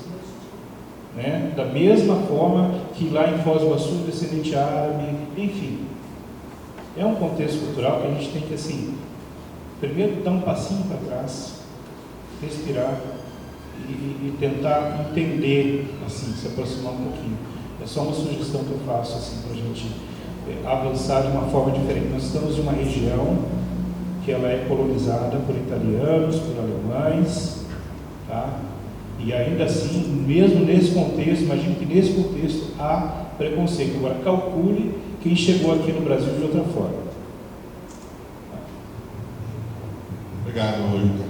Né? Da mesma forma que lá em Foz do Iguaçu, descendente árabe, enfim. É um contexto cultural que a gente tem que, assim, primeiro dar um passinho para trás, respirar e tentar entender, assim, se aproximar um pouquinho. É só uma sugestão que eu faço, assim, para a gente avançar de uma forma diferente. Nós estamos em uma região que ela é colonizada por italianos, por alemães, tá? E ainda assim, mesmo nesse contexto, imagine que nesse contexto há preconceito. Agora, calcule quem chegou aqui no Brasil de outra forma. Obrigado, Juca.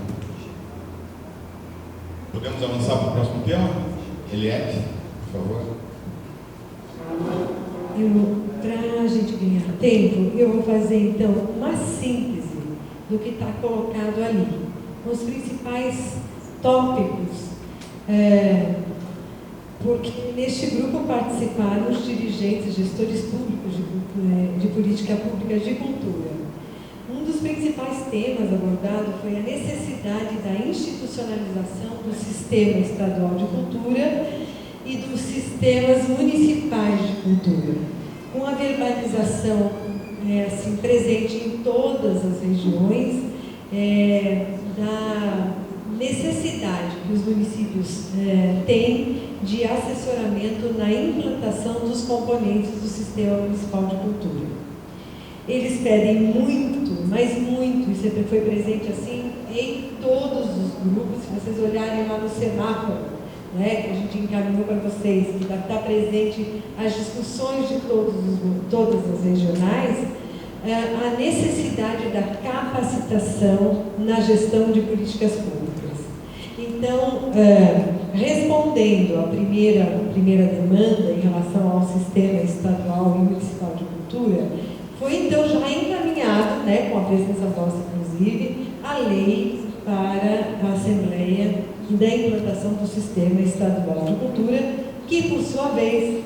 Podemos avançar para o próximo tema? Eliette, por favor. Para a gente ganhar tempo, eu vou fazer então uma síntese do que está colocado ali, os principais tópicos, porque neste grupo participaram os dirigentes, gestores públicos de política pública de cultura. Um dos principais temas abordados foi a necessidade da institucionalização do sistema estadual de cultura e dos sistemas municipais de cultura, com a verbalização assim, presente em todas as regiões da necessidade que os municípios têm de assessoramento na implantação dos componentes do sistema municipal de cultura. Eles pedem muito, mas muito, isso foi presente assim em todos os grupos. Se vocês olharem lá no semáforo, né, que a gente encaminhou para vocês, que está presente as discussões de todas as regionais, a necessidade da capacitação na gestão de políticas públicas. Então, respondendo à primeira demanda em relação ao sistema estadual e municipal de cultura, foi então já encaminhado, né, com a presença vossa inclusive, a lei para a Assembleia da implantação do sistema estadual de cultura, que por sua vez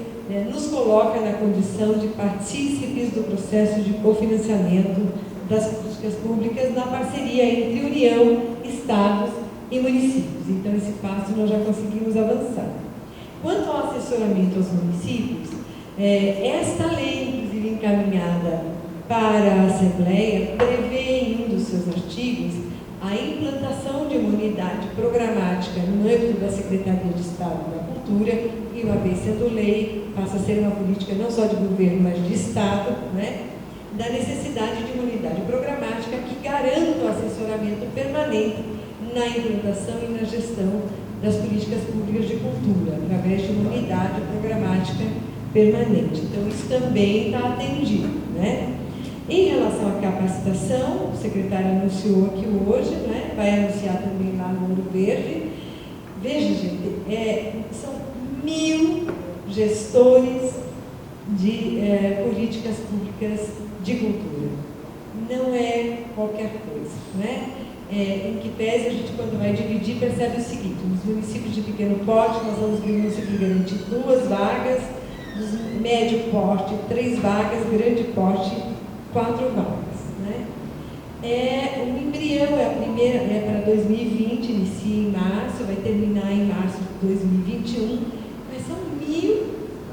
nos coloca na condição de partícipes do processo de cofinanciamento das políticas públicas na parceria entre União, Estados e municípios. Então esse passo nós já conseguimos avançar. Quanto ao assessoramento aos municípios, esta lei, inclusive encaminhada para a Assembleia, prevê em um dos seus artigos a implantação de uma unidade programática no âmbito da Secretaria de Estado da Cultura, e uma vez sendo lei, passa a ser uma política não só de governo, mas de Estado, né, da necessidade de uma unidade programática que garanta o assessoramento permanente na implantação e na gestão das políticas públicas de cultura, através de uma unidade programática permanente. Então, isso também está atendido, né? Em relação à capacitação, o secretário anunciou aqui hoje, né? Vai anunciar também lá no Ouro Verde. Veja, gente, são 1000 gestores de políticas públicas de cultura. não é qualquer coisa, né? Em que pese a gente, quando vai dividir, percebe o seguinte: nos municípios de pequeno porte, nós vamos conseguir garantir 2 vagas, nos médio porte, 3 vagas, grande porte, 4 vagas, né? O embrião é a primeira, para 2020, inicia em março, vai terminar em março de 2021, mas são 1.000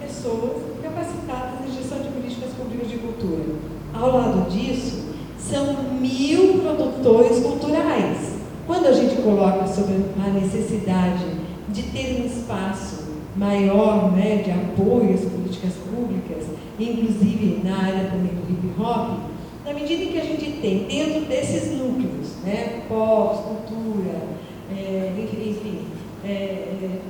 pessoas capacitadas em gestão de políticas públicas de cultura. Ao lado disso, são 1.000 produtores culturais. Quando a gente coloca sobre a necessidade de ter um espaço maior, né, de apoio às políticas públicas, inclusive na área também do hip hop, na medida em que a gente tem dentro desses núcleos, né, pós, cultura, enfim,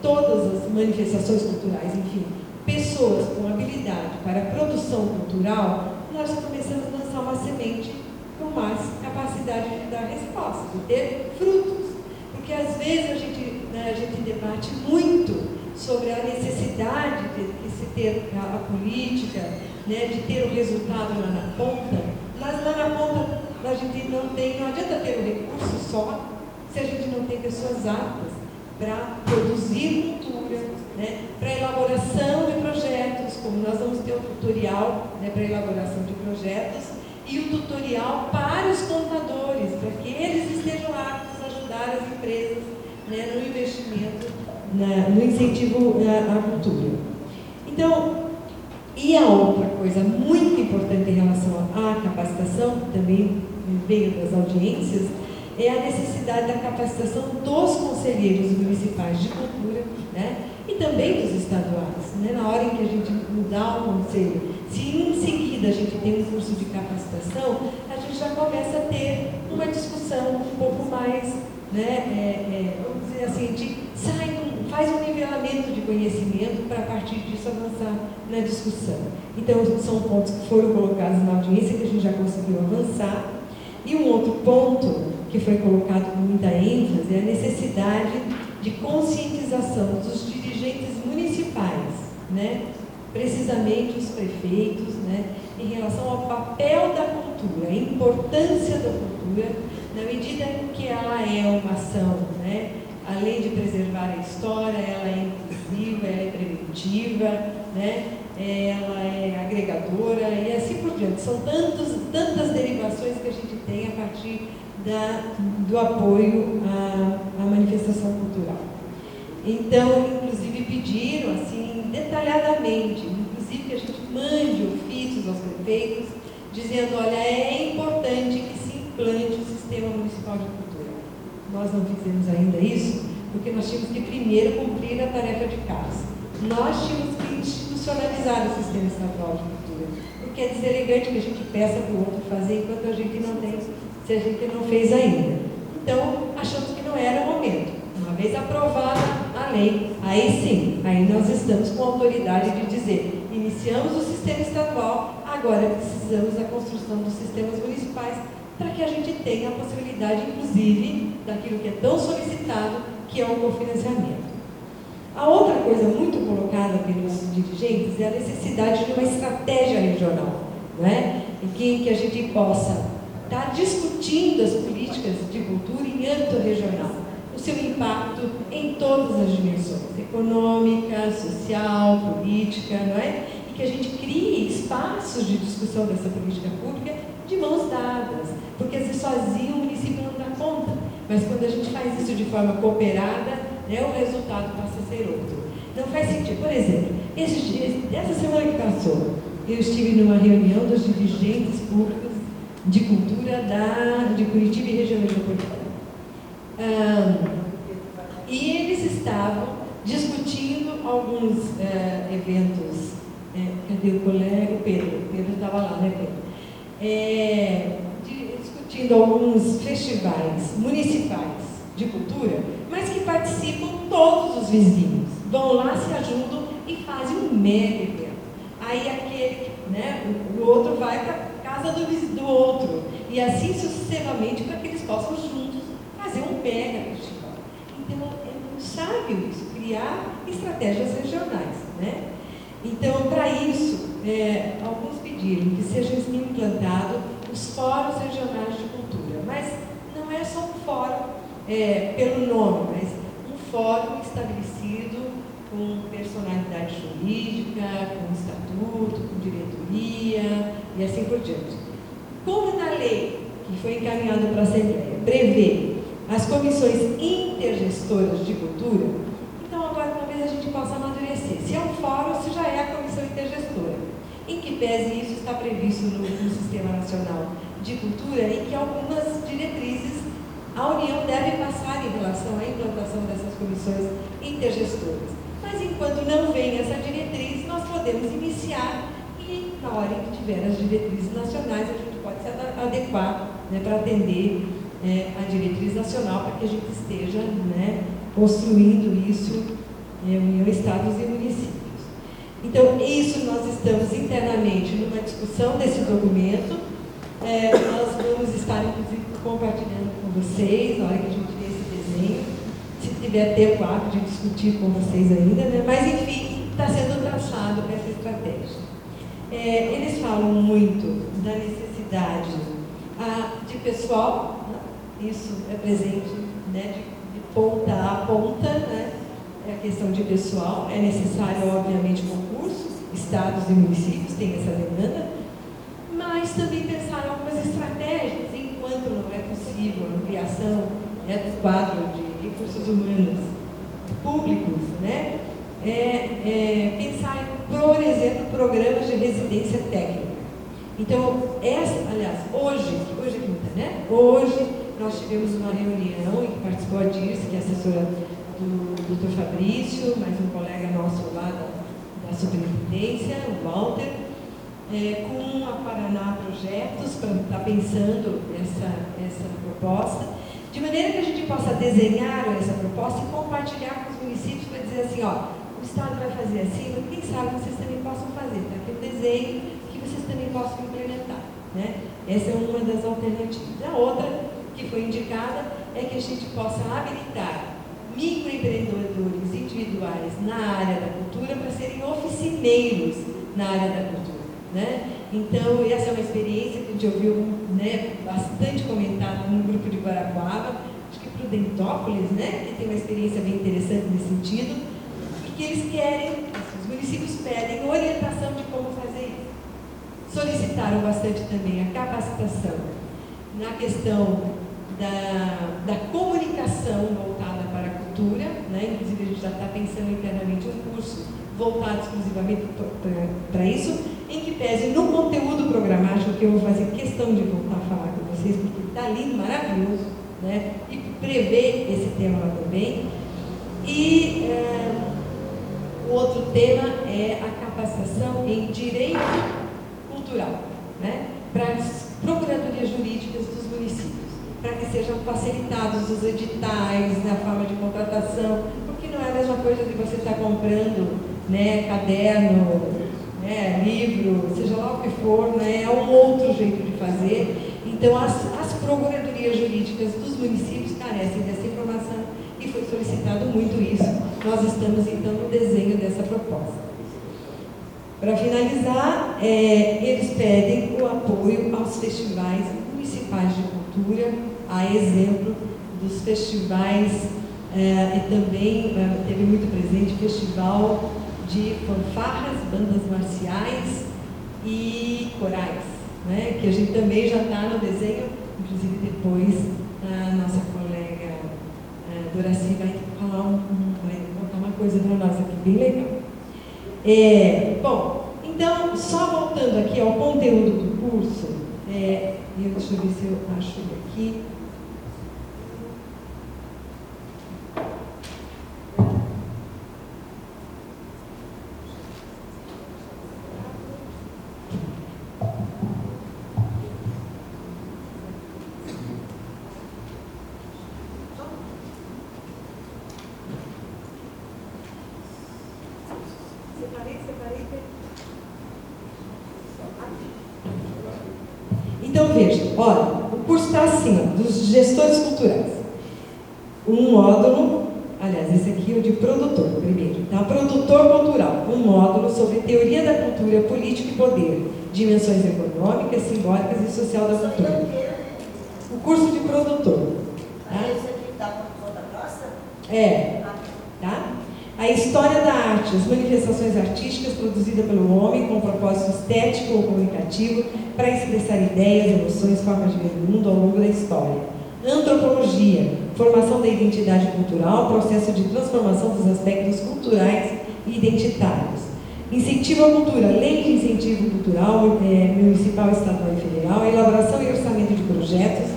todas as manifestações culturais, enfim, pessoas com habilidade para a produção cultural, nós começamos a lançar uma semente com mais capacidade de dar resposta, de ter frutos. Porque às vezes a gente debate muito sobre a necessidade de se ter a política, né, de ter o resultado lá na ponta, mas lá na ponta a gente não adianta ter o recurso só se a gente não tem pessoas aptas para produzir cultura, né, para elaboração de projetos, como nós vamos ter o tutorial, né, para elaboração de projetos, e o tutorial para os contadores, para que eles estejam aptos a ajudar as empresas, né, no investimento, no incentivo à cultura. Então, e a outra coisa muito importante em relação à capacitação, que também veio das audiências, é a necessidade da capacitação dos conselheiros municipais de cultura, né, e também dos estaduais, né, na hora em que a gente mudar o conselho. Se em seguida a gente tem um curso de capacitação, a gente já começa a ter uma discussão um pouco mais, né, vamos dizer assim, a gente faz um nivelamento de conhecimento para a partir disso avançar na discussão. Então, são pontos que foram colocados na audiência que a gente já conseguiu avançar. E um outro ponto que foi colocado com muita ênfase é a necessidade de conscientização dos dirigentes municipais, né? Precisamente os prefeitos, né? Em relação ao papel da cultura, a importância da cultura, na medida em que ela é uma ação, né, além de preservar a história, ela é inclusiva, ela é preventiva, né, ela é agregadora e assim por diante. São tantas derivações que a gente tem a partir do apoio à manifestação cultural. Então, inclusive, pediram, assim, detalhadamente, inclusive que a gente mande ofícios aos prefeitos, dizendo, olha, é importante que se implante o Sistema Municipal de Cultura. Nós não fizemos ainda isso, porque nós tínhamos que primeiro cumprir a tarefa de casa. Nós tínhamos que institucionalizar o Sistema Estadual de Cultura, porque é deselegante que a gente peça para o outro fazer enquanto a gente não tem, se a gente não fez ainda. Então, achamos que não era o momento. Uma vez aprovada a lei, aí sim, aí nós estamos com a autoridade de dizer, iniciamos o sistema estadual, agora precisamos da construção dos sistemas municipais para que a gente tenha a possibilidade, inclusive, daquilo que é tão solicitado, que é o cofinanciamento. A outra coisa muito colocada pelos dirigentes é a necessidade de uma estratégia regional, né? Em que a gente possa estar discutindo as políticas de cultura em âmbito regional, o seu impacto em todas as dimensões, econômica, social, política, não é? E que a gente crie espaços de discussão dessa política pública de mãos dadas, porque às vezes sozinho o município não dá conta, mas quando a gente faz isso de forma cooperada, né, o resultado passa a ser outro. Não faz sentido. Por exemplo, essa semana que passou, eu estive numa reunião dos dirigentes públicos de cultura de Curitiba e região metropolitana. E eles estavam discutindo alguns eventos. Cadê o colega? O Pedro estava lá, né, Pedro? Discutindo alguns festivais municipais de cultura, mas que participam todos os vizinhos. Vão lá, se ajudam e fazem um mega evento. Aí aquele, né, o outro vai para a casa do outro. E assim sucessivamente para que eles possam juntos fazer um mega festival. Então, é muito sábio isso, criar estratégias regionais, né? Então, para isso, alguns pediram que seja implantado os fóruns regionais de cultura. Mas não é só um fórum pelo nome, mas um fórum estabelecido com personalidade jurídica, com estatuto, com diretoria e assim por diante. Como na lei que foi encaminhada para a Assembleia prevê as comissões intergestoras de cultura, então agora talvez a gente possa amadurecer. Se é um fórum, se já é a comissão intergestora, em que pese isso está previsto no Sistema Nacional de Cultura, em que algumas diretrizes a União deve passar em relação à implantação dessas comissões intergestoras. Mas enquanto não vem essa diretriz, nós podemos iniciar e na hora em que tiver as diretrizes nacionais, a gente pode se adequar, né, para atender a diretriz nacional, para que a gente esteja, né, construindo isso, União, Estados e Municípios. Então, isso nós estamos internamente numa discussão desse documento. Nós vamos estar, inclusive, compartilhando com vocês, na hora que a gente vê esse desenho, se tiver tempo hábil de discutir com vocês ainda, né? Mas, enfim, está sendo traçado essa estratégia. Eles falam muito da necessidade de pessoal, né? Isso é presente, né, de ponta a ponta, né? É a questão de pessoal, é necessário, obviamente, concursos, estados e municípios têm essa demanda, mas também pensar em algumas estratégias, enquanto não é possível a ampliação, né, do quadro de recursos humanos públicos, né, pensar em, por exemplo, programas de residência técnica. Então, aliás, hoje é quinta, né? Hoje nós tivemos uma reunião em que participou a Dirce, que é assessora do Dr. Fabrício, mais um colega nosso lá da Superintendência, o Walter, com a Paraná Projetos, para estar pensando essa proposta, de maneira que a gente possa desenhar essa proposta e compartilhar com os municípios para dizer assim, ó, o Estado vai fazer assim, mas quem sabe vocês também possam fazer, para que o desenho que vocês também possam implementar, né? Essa é uma das alternativas. A outra que foi indicada é que a gente possa habilitar microempreendedores individuais na área da cultura para serem oficineiros na área da cultura, né? Então, essa é uma experiência que a gente ouviu, né, bastante comentada no grupo de Guarapuava, acho que Prudentópolis, né, que tem uma experiência bem interessante nesse sentido, e que eles querem, os municípios pedem orientação de como fazer isso. Solicitaram bastante também a capacitação na questão da comunicação voltada para a cultura, né? Inclusive a gente já está pensando internamente um curso voltado exclusivamente para isso, em que pese no conteúdo programático, que eu vou fazer questão de voltar a falar com vocês, porque está lindo, maravilhoso, né? E prevê esse tema lá também. E o outro tema é a capacitação em direito cultural, né? Para as procuradorias jurídicas dos municípios, para que sejam facilitados os editais, na forma de contratação, porque não é a mesma coisa de você estar comprando, né, caderno, né, livro, seja lá o que for, né, é um outro jeito de fazer. Então, as procuradorias jurídicas dos municípios carecem dessa informação e foi solicitado muito isso. Nós estamos, então, no desenho dessa proposta. Para finalizar, eles pedem o apoio aos festivais municipais de cultura, a exemplo dos festivais, e também teve muito presente o festival de fanfarras, bandas marciais e corais, né, que a gente também já está no desenho, inclusive depois a nossa colega Doraci vai contar uma coisa para nós aqui, bem legal. Bom, então, só voltando aqui ao conteúdo do curso, deixa eu ver se eu acho aqui. Então, veja, olha, o curso está assim, ó, dos gestores culturais. Um módulo, a Aliás, esse aqui é o de produtor, primeiro. Tá? Produtor cultural, um módulo sobre teoria da cultura, política e poder, dimensões econômicas, simbólicas e social da cultura. O curso de produtor. Tá? Esse aqui está por conta nossa? É. Tá? A história da arte, as manifestações artísticas produzidas pelo homem com propósito estético ou comunicativo para expressar ideias, emoções, formas de ver o mundo ao longo da história. Antropologia, formação da identidade cultural, processo de transformação dos aspectos culturais e identitários. Incentivo à cultura, lei de incentivo cultural municipal, estadual e federal, elaboração e orçamento de projetos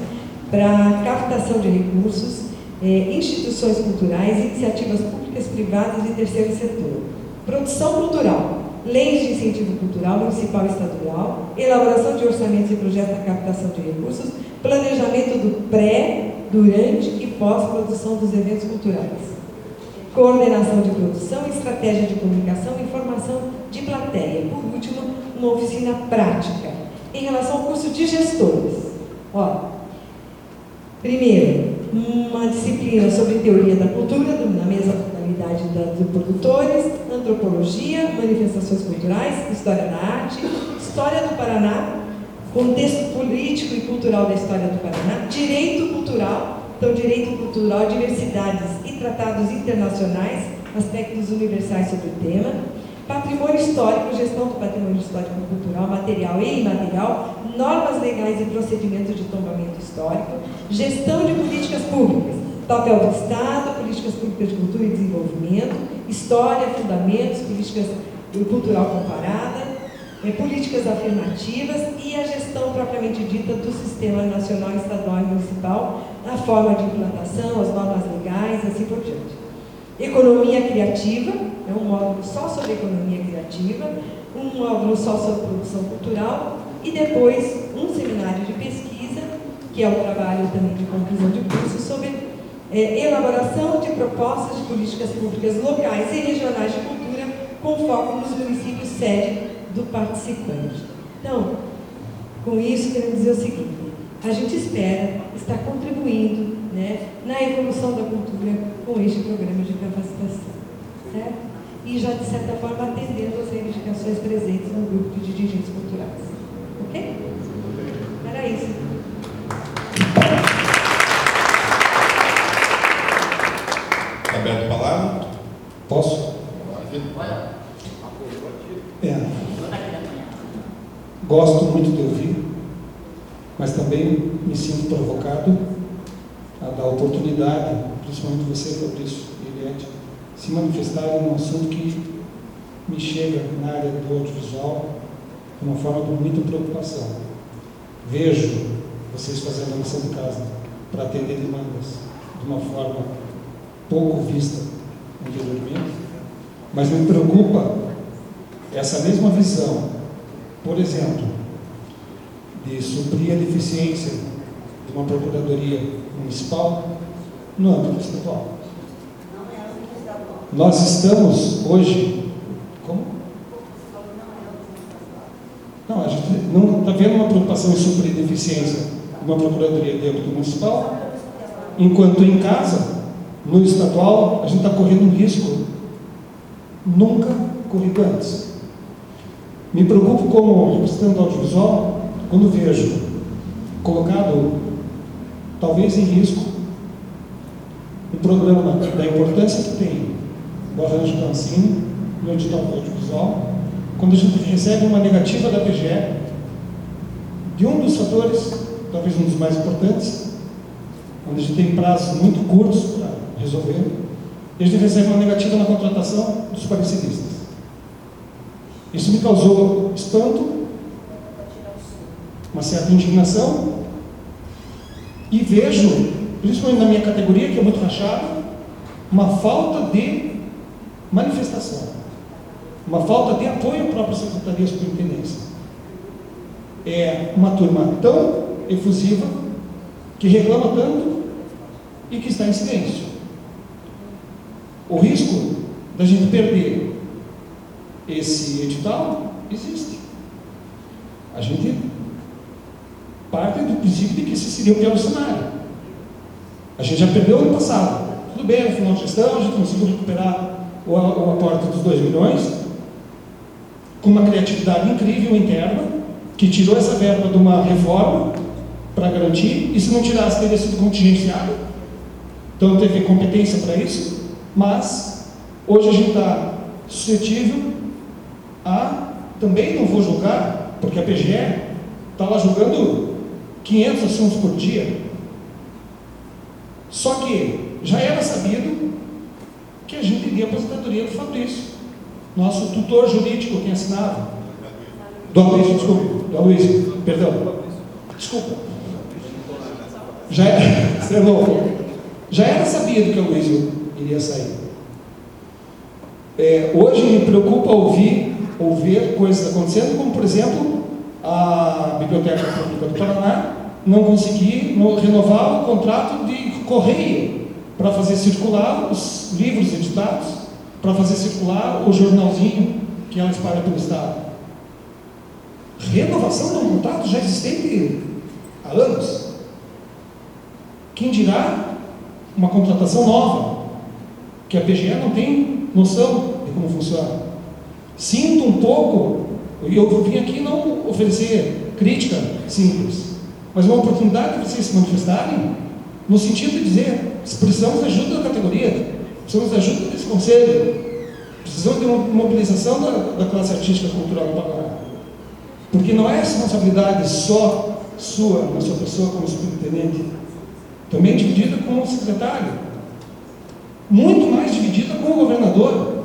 para captação de recursos, instituições culturais, iniciativas públicas, privadas e terceiro setor. Produção cultural, leis de incentivo cultural municipal e estadual, elaboração de orçamentos e projetos para captação de recursos, planejamento do pré, durante e pós-produção dos eventos culturais. Coordenação de produção, estratégia de comunicação e formação de plateia. Por último, uma oficina prática. Em relação ao curso de gestores. Primeiro, uma disciplina sobre teoria da cultura, na mesma modalidade dos produtores, antropologia, manifestações culturais, história da arte, história do Paraná, contexto político e cultural da história do Paraná, direito cultural, então direito cultural, diversidades e tratados internacionais, aspectos universais sobre o tema, patrimônio histórico, gestão do patrimônio histórico cultural, material e imaterial, normas legais e procedimentos de tombamento histórico, gestão de políticas públicas, papel do Estado, políticas públicas de cultura e desenvolvimento, história, fundamentos, políticas cultural comparada, políticas afirmativas e a gestão propriamente dita do sistema nacional, estadual e municipal, a forma de implantação, as normas legais, assim por diante. Economia criativa, é um módulo só sobre economia criativa, um módulo só sobre produção cultural e depois um seminário de pesquisa, que é o trabalho também de conclusão de curso, sobre elaboração de propostas de políticas públicas locais e regionais de cultura com foco nos municípios sede do participante. Então, com isso, queremos dizer o seguinte: a gente espera estar contribuindo, né, na evolução da cultura com este programa de capacitação, certo? E já, de certa forma, atendendo às reivindicações presentes no grupo de dirigentes culturais. Ok? Era isso. Está aberto a palavra? Posso? Gosto muito de ouvir, mas também me sinto provocado a dar oportunidade, principalmente você, Fabrício e Eliette, se manifestarem num assunto que me chega na área do audiovisual de uma forma com muita preocupação. Vejo vocês fazendo a lição de casa para atender demandas de uma forma pouco vista anteriormente, mas me preocupa essa mesma visão, por exemplo, de suprir a deficiência de uma procuradoria municipal no âmbito estadual. Nós estamos hoje... Como? Não, a gente não está vendo uma preocupação em suprir a deficiência de uma procuradoria de âmbito municipal, enquanto em casa, no estadual, a gente está correndo um risco nunca corrido antes. Me preocupo como representante do audiovisual quando vejo colocado, talvez em risco, um programa da importância que tem o arranjo do ensino no edital do audiovisual, quando a gente recebe uma negativa da PGE de um dos fatores, talvez um dos mais importantes, onde a gente tem prazos muito curtos para resolver, e a gente recebe uma negativa na contratação dos pareceristas. Isso me causou espanto, uma certa indignação, e vejo, principalmente na minha categoria, que é muito rachada, uma falta de manifestação, uma falta de apoio à própria Secretaria de Superintendência. É uma turma tão efusiva, que reclama tanto e que está em silêncio. O risco da gente perder esse edital existe. A gente parte do princípio de que esse seria o pior cenário. A gente já perdeu ano passado. tudo bem, no final de gestão, a gente conseguiu recuperar o aporte dos 2 milhões, com uma criatividade incrível interna, que tirou essa verba de uma reforma para garantir, e se não tirasse, teria sido contingenciado. Então teve competência para isso, mas hoje a gente está suscetível a, também não vou julgar, porque a PGE está lá julgando 500 assuntos por dia. Só que já era sabido que a gente iria a aposentadoria do Fabrício, nosso tutor jurídico, quem assinava. Do Aloysio, desculpa. Do Aloysio, perdão. Desculpa. Já era sabido que o Aloysio iria sair. Hoje me preocupa ouvir coisas acontecendo, como, por exemplo, a Biblioteca Pública do Paraná não conseguir renovar o contrato de correio para fazer circular os livros editados, para fazer circular o jornalzinho que ela espalha pelo Estado. Renovação de um contrato já existente há anos. Quem dirá uma contratação nova, que a PGE não tem noção de como funciona. Sinto um pouco, e eu vim aqui não oferecer crítica simples, mas uma oportunidade de vocês se manifestarem no sentido de dizer: precisamos de ajuda da categoria, precisamos de ajuda desse conselho, precisamos de uma mobilização da classe artística e cultural do Paraná. Porque não é responsabilidade só sua, na sua pessoa como superintendente, também dividida com o secretário, muito mais dividida com o governador.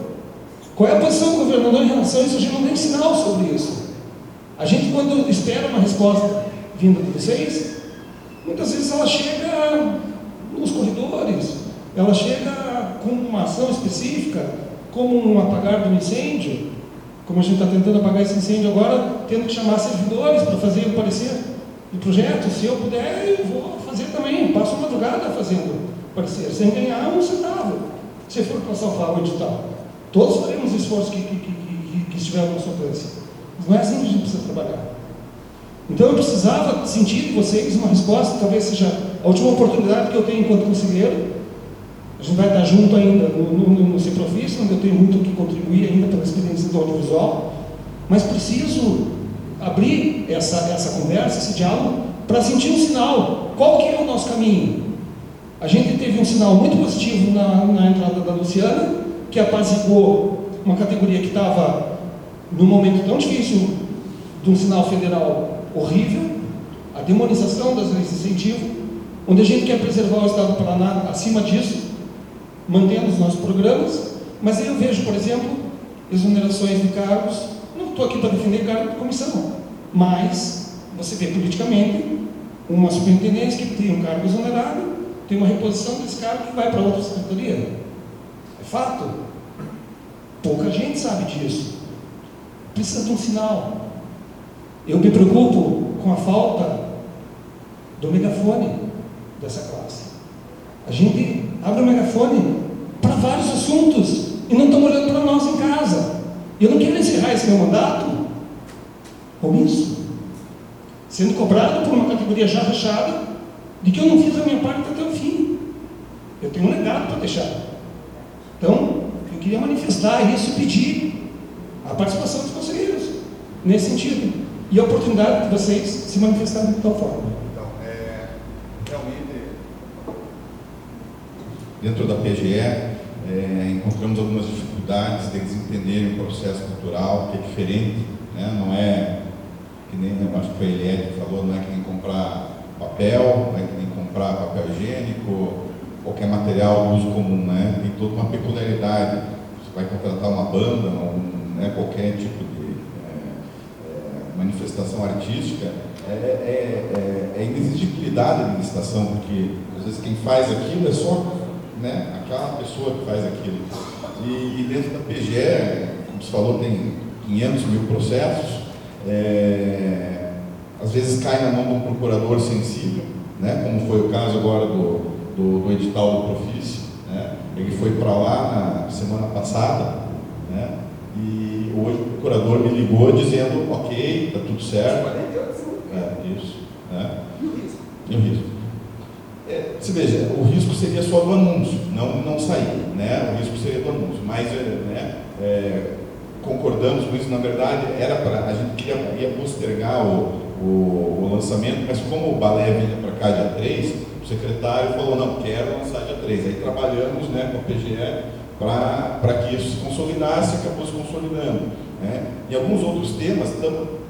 Qual é a posição do governador em relação a isso? A gente não tem sinal sobre isso. A gente, quando espera uma resposta vinda de vocês, muitas vezes ela chega nos corredores, ela chega com uma ação específica, como um apagar de um incêndio, como a gente está tentando apagar esse incêndio agora, tendo que chamar servidores para fazer o parecer do projeto. Se eu puder, eu vou fazer também, passo a madrugada fazendo parecer, sem ganhar um centavo, se for para salvar o edital. Todos faremos o esforço que estiver ao nosso alcance. Mas não é assim que a gente precisa trabalhar. Então eu precisava sentir de vocês uma resposta, talvez seja a última oportunidade que eu tenho enquanto conselheiro. A gente vai estar junto ainda no Ciprofis, onde eu tenho muito que contribuir ainda pela experiência do audiovisual, mas preciso abrir essa conversa, esse diálogo, para sentir um sinal. Qual que é o nosso caminho? A gente teve um sinal muito positivo na entrada da Luciana, que apaziguou uma categoria que estava num momento tão difícil, de um sinal federal horrível, a demonização das leis de incentivo, onde a gente quer preservar o Estado do Paraná acima disso, mantendo os nossos programas. Mas aí eu vejo, por exemplo, exonerações de cargos. Não estou aqui para defender cargo de comissão, mas você vê politicamente uma superintendência que tem um cargo exonerado, tem uma reposição desse cargo que vai para outra secretaria. É fato. Pouca gente sabe disso. Precisa de um sinal. Eu me preocupo com a falta do megafone dessa classe. A gente abre o megafone para vários assuntos e não estamos olhando para nós em casa. E eu não quero encerrar esse meu mandato com isso, sendo cobrado por uma categoria já rachada de que eu não fiz a minha parte até o fim. Eu tenho um legado para deixar. Então, eu queria manifestar isso e pedir a participação dos conselheiros nesse sentido e a oportunidade de vocês se manifestarem de tal forma. Então, realmente, dentro da PGE, encontramos algumas dificuldades deles entenderem o processo cultural, que é diferente, né? Não é que nem, eu acho que foi a Eliette que falou, não é que nem comprar papel, não é que nem comprar papel higiênico, qualquer material de uso comum, né? Tem toda uma peculiaridade. Você vai contratar uma banda, né? Qualquer tipo de manifestação artística, é inexigibilidade da licitação, porque às vezes quem faz aquilo é só, né, aquela pessoa que faz aquilo. E dentro da PGE, como você falou, tem 500 mil processos, às vezes cai na mão de um procurador sensível, né, como foi o caso agora do edital do Profis, né. Ele foi para lá na semana passada, né, e hoje o procurador me ligou dizendo: ok, está tudo certo. Isso. Isso. Né? E o risco? você veja, o risco seria só do anúncio, não sair, né? O risco seria do anúncio, mas concordamos com isso. Na verdade, a gente ia postergar o lançamento, mas como o balé vinha para cá dia 3, o secretário falou, não, quero lançar dia 3. Aí trabalhamos, né, com a PGE para que isso se consolidasse e acabou se consolidando, né? E alguns outros temas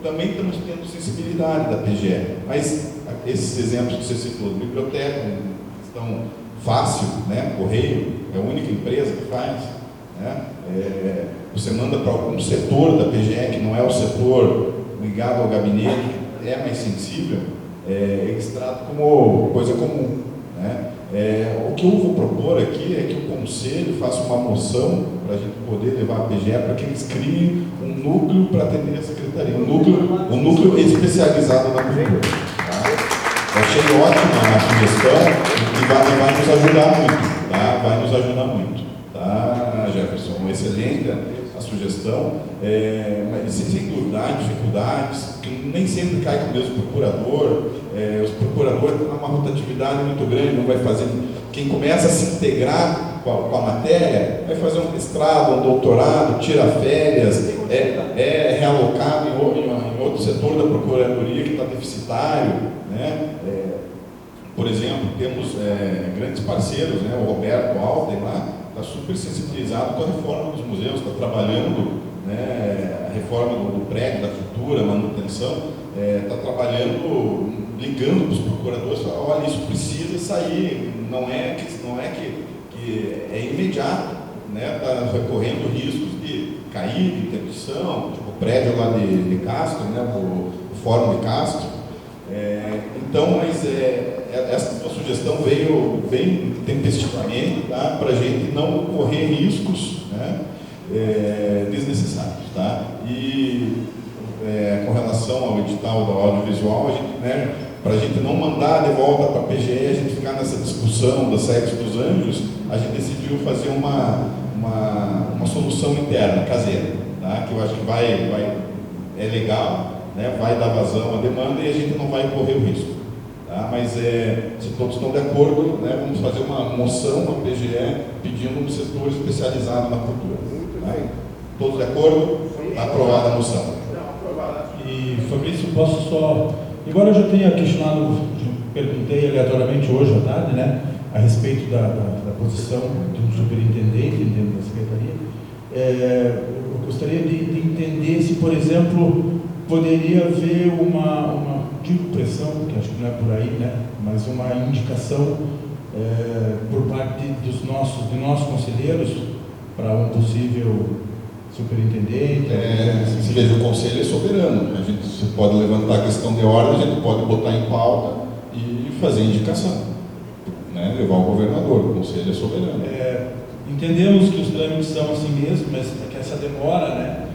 também estamos tendo sensibilidade da PGE, mas esses exemplos que você citou, biblioteca, questão fácil, né? Correio é a única empresa que faz, né? Você manda para algum setor da PGE que não é o setor ligado ao gabinete, que é mais sensível, eles tratam como coisa comum, né? O que eu vou propor aqui é que o Conselho faça uma moção para a gente poder levar a PGE para que eles criem um núcleo para atender a Secretaria, um núcleo especializado na cultura. Tá? Eu achei ótima a sugestão e vai nos ajudar muito, tá? Vai nos ajudar muito, tá, Jefferson? Excelente a sugestão, mas sem dúvida há dificuldades, que nem sempre cai com o mesmo procurador. Os procuradores têm uma rotatividade muito grande, não vai fazer. Quem começa a se integrar com a matéria vai fazer um mestrado, um doutorado, tira férias, é realocado em outro setor da procuradoria que está deficitário, né? Por exemplo, temos grandes parceiros, né? O Roberto Alden lá está super sensibilizado com a reforma dos museus, está trabalhando, né, a reforma do prédio, da cultura, manutenção, está trabalhando, ligando para os procuradores, olha, isso precisa sair, não é que é imediato, né? Está recorrendo riscos de cair, de interdição, tipo o prédio lá de Castro, né? O Fórum de Castro. Então, mas essa sua sugestão veio bem tempestivamente, tá? Para a gente não correr riscos, né? Desnecessários. Tá? E com relação ao edital do audiovisual, a gente, né, para a gente não mandar de volta para a PGE, a gente ficar nessa discussão da sexo dos anjos, a gente decidiu fazer uma solução interna, caseira, tá? Que eu acho que é legal, né? Vai dar vazão à demanda e a gente não vai correr o risco. Tá? Mas se todos estão de acordo, né, vamos fazer uma moção na PGE pedindo um setor especializado na cultura. Tá? Todos de acordo? Está aprovada a moção. E Fabrício, posso só... Embora eu já tenha questionado, perguntei aleatoriamente hoje à tarde, né, a respeito da posição do superintendente dentro da secretaria, eu gostaria de entender se, por exemplo, poderia haver uma pressão, que acho que não é por aí, né, mas uma indicação por parte dos nossos conselheiros para um possível superintendente. Se veja, o Conselho é soberano. A gente pode levantar a questão de ordem, a gente pode botar em pauta e fazer indicação, né, levar ao governador. O Conselho é soberano. Entendemos que os trâmites são assim mesmo, mas que essa demora, né,